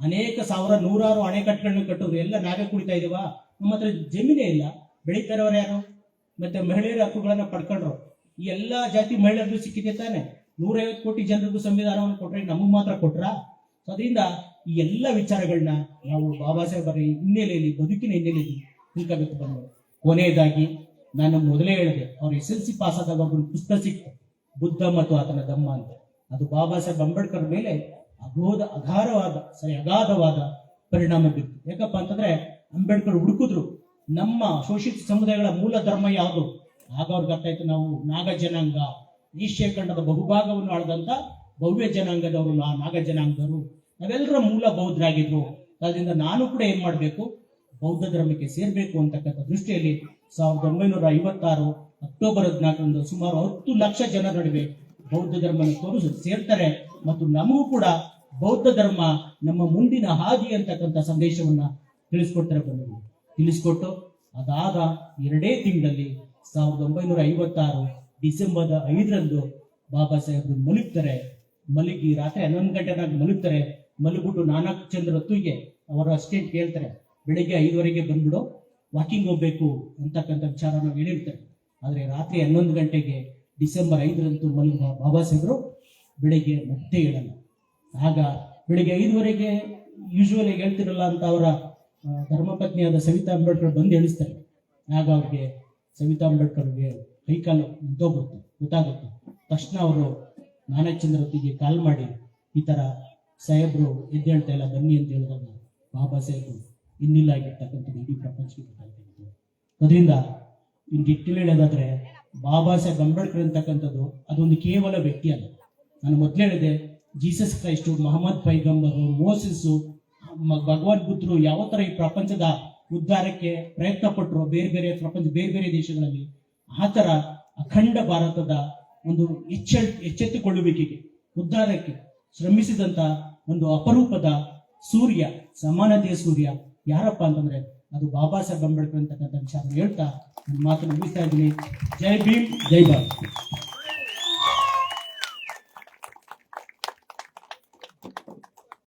ಅನೇಕ ಸಾವಿರ ನೂರಾರು ಅಣೆಕಟ್ಟುಗಳನ್ನ ಕಟ್ಟೋದು ಎಲ್ಲ ನಾವೇ ಕುಡಿತಾ ಇದೀವ? ನಮ್ಮ ಹತ್ರ ಜಮೀನೇ ಇಲ್ಲ. ಬೆಳೀತಾ ಇರೋರು ಯಾರು? ಮತ್ತೆ ಮಹಿಳೆಯರ ಹಕ್ಕುಗಳನ್ನ ಪಡ್ಕೊಂಡ್ರು. ಈ ಎಲ್ಲಾ ಜಾತಿ ಮಹಿಳೆಯರಿಗೂ ಸಿಕ್ಕಿದೆ ತಾನೆ. 150 ಕೋಟಿ ಜನರಿಗೂ ಸಂವಿಧಾನವನ್ನು ಕೊಟ್ರೆ ನಮಗ್ ಮಾತ್ರ ಕೊಟ್ರ? ಅದರಿಂದ ಈ ಎಲ್ಲ ವಿಚಾರಗಳನ್ನ ನಾವು ಬಾಬಾ ಸಾಹೇಬರ ಹಿನ್ನೆಲೆಯಲ್ಲಿ, ಬದುಕಿನ ಹಿನ್ನೆಲೆಯಲ್ಲಿ ತಿಳ್ಕೋಬೇಕು ಬಂದು. ಕೊನೆಯದಾಗಿ ನಾನು ಮೊದಲೇ ಹೇಳಿದೆ, ಅವ್ರು SLC ಪಾಸ್ ಆದಾಗ ಒಂದು ಪುಸ್ತಕ ಸಿಕ್ತು, ಬುದ್ಧ ಮತ್ತು ಆತನ ಧಮ್ಮ ಅಂತ. ಅದು ಬಾಬಾ ಸಾಹೇಬ್ ಅಂಬೇಡ್ಕರ್ ಮೇಲೆ ಅಗಾಧವಾದ ಪರಿಣಾಮ ಬೀರ್ತು. ಯಾಕಪ್ಪ ಅಂತಂದ್ರೆ ಅಂಬೇಡ್ಕರ್ ಹುಡುಕಿದ್ರು ನಮ್ಮ ಶೋಷಿತ ಸಮುದಾಯಗಳ ಮೂಲ ಧರ್ಮ ಯಾವುದು. ಆಗ ಅವ್ರಿಗೆ ಅರ್ಥ ಆಯ್ತು, ನಾವು ನಾಗ ಜನಾಂಗ, ಏಷ್ಯಾ ಖಂಡದ ಬಹುಭಾಗವನ್ನು ಆಳದಂತ ಭವ್ಯ ಜನಾಂಗದವರು, ನಾಗ ಜನಾಂಗದವರು, ನಾವೆಲ್ಲರ ಮೂಲ ಬೌದ್ಧರಾಗಿದ್ರು. ಅದರಿಂದ ನಾನು ಕೂಡ ಏನ್ ಮಾಡ್ಬೇಕು, ಬೌದ್ಧ ಧರ್ಮಕ್ಕೆ ಸೇರ್ಬೇಕು ಅಂತಕ್ಕಂಥ ದೃಷ್ಟಿಯಲ್ಲಿ 1956 ಅಕ್ಟೋಬರ್ 14 ಸುಮಾರು 10 ಲಕ್ಷ ಜನರ ನಡುವೆ ಬೌದ್ಧ ಧರ್ಮವನ್ನು ಸೇರ್ತಾರೆ. ಮತ್ತು ನಮಗೂ ಕೂಡ ಬೌದ್ಧ ಧರ್ಮ ನಮ್ಮ ಮುಂದಿನ ಹಾದಿ ಅಂತಕ್ಕಂಥ ಸಂದೇಶವನ್ನ ತಿಳಿಸ್ಕೊಟ್ಟು ಅದಾದ 2 ತಿಂಗಳಲ್ಲಿ 1956 ಡಿಸೆಂಬರ್ 5 ಬಾಬಾ ಸಾಹೇಬ್ರು ಮಲಗ್ತಾರೆ. ಮಲಗಿ ರಾತ್ರಿ 11 ಗಂಟೆನಾಗ ಮಲಗ್ತಾರೆ. ಮಲಗ್ಬಿಟ್ಟು ನಾನಕ್ ಚಂದ್ರ ಹೊತ್ತಿಗೆ ಅವರ ಅಸಿಸ್ಟೆಂಟ್ ಕೇಳ್ತಾರೆ, ಬೆಳಿಗ್ಗೆ 5 ಬಂದ್ಬಿಡು, ವಾಕಿಂಗ್ ಹೋಗ್ಬೇಕು ಅಂತಕ್ಕಂಥ ವಿಚಾರ ನಾವು ಹೇಳಿರ್ತಾರೆ. ಆದ್ರೆ ರಾತ್ರಿ 11 ಗಂಟೆಗೆ ಡಿಸೆಂಬರ್ 5 ಮಲಗುವ ಬಾಬಾ ಸಾಹೇಬ್ರು ಬೆಳಿಗ್ಗೆ ಮತ್ತೆ ಹೇಳಲ್ಲ. ಆಗ ಬೆಳಿಗ್ಗೆ 5 ಯೂಶುವಲಿ ಹೇಳ್ತಿರಲ್ಲ ಅಂತ ಅವರ ಧರ್ಮಪತ್ನಿಯಾದ ಸವಿತಾ ಅಂಬೇಡ್ಕರ್ ಬಂದು ಹೇಳಿಸ್ತಾರೆ. ಆಗ ಅವ್ರಿಗೆ ಸವಿತಾ ಅಂಬೇಡ್ಕರ್ಗೆ ಕೈಕಾಲು ಗೊತ್ತಾಗುತ್ತೆ. ತಕ್ಷಣ ಅವರು ನಾನಚಂದ್ರ ಹೊತ್ತಿಗೆ ಕಾಲ್ ಮಾಡಿ ಈ ತರ ಸಾಹೇಬ್ರು ಎದ್ದು ಹೇಳ್ತಾ ಇಲ್ಲ ಬನ್ನಿ ಅಂತ ಹೇಳಿದಾಗ ಬಾಬಾ ಸಾಹೇಬ್ರು ಇನ್ನಿಲ್ಲ ಆಗಿರ್ತಕ್ಕಂಥದ್ದು ಇಡೀ ಪ್ರಪಂಚಕ್ಕೆ ಗೊತ್ತಾಗ್ತಿತ್ತು. ಅದರಿಂದ ಇನ್ನು ಡಿಟ್ಟೇಲ್ ಹೇಳೋದಾದ್ರೆ ಬಾಬಾ ಸಾಹೇಬ್ ಅಂಬೇಡ್ಕರ್ ಅಂತಕ್ಕಂಥದ್ದು ಅದೊಂದು ಕೇವಲ ವ್ಯಕ್ತಿ ಅಲ್ಲ. ನಾನು ಮೊದಲೇ ಹೇಳಿದೆ, ಜೀಸಸ್ ಕ್ರೈಸ್ಟು, ಮಹಮ್ಮದ್ ಪೈಗಂಬರು, ಮೋಸಸ್ಸು, ಭಗವಾನ್ ಬುದ್ಧರು ಯಾವ ತರ ಈ ಪ್ರಪಂಚದ ಉದ್ಧಾರಕ್ಕೆ ಪ್ರಯತ್ನ ಪಟ್ಟರು ಬೇರೆ ಬೇರೆ ದೇಶಗಳಲ್ಲಿ, ಆ ತರ ಅಖಂಡ ಭಾರತದ ಒಂದು ಎಚ್ಚೆತ್ತುಕೊಳ್ಳುವಿಕೆಗೆ, ಉದ್ಧಾರಕ್ಕೆ ಶ್ರಮಿಸಿದಂತ ಒಂದು ಅಪರೂಪದ ಸೂರ್ಯ, ಸಮಾನತೆಯ ಸೂರ್ಯ ಯಾರಪ್ಪ ಅಂತಂದ್ರೆ ಅದು ಬಾಬಾ ಸಾಹೇಬ್ ಅಂಬೇಡ್ಕರ್ ಅಂತಕ್ಕಂಥ ವಿಚಾರ ಹೇಳ್ತಾ ನನ್ನ ಮಾತನ್ನು ಮುಗಿಸ್ತಾ ಇದ್ದೀನಿ. ಜೈ ಭೀಮ್, ಜೈ ಭಾರತ್.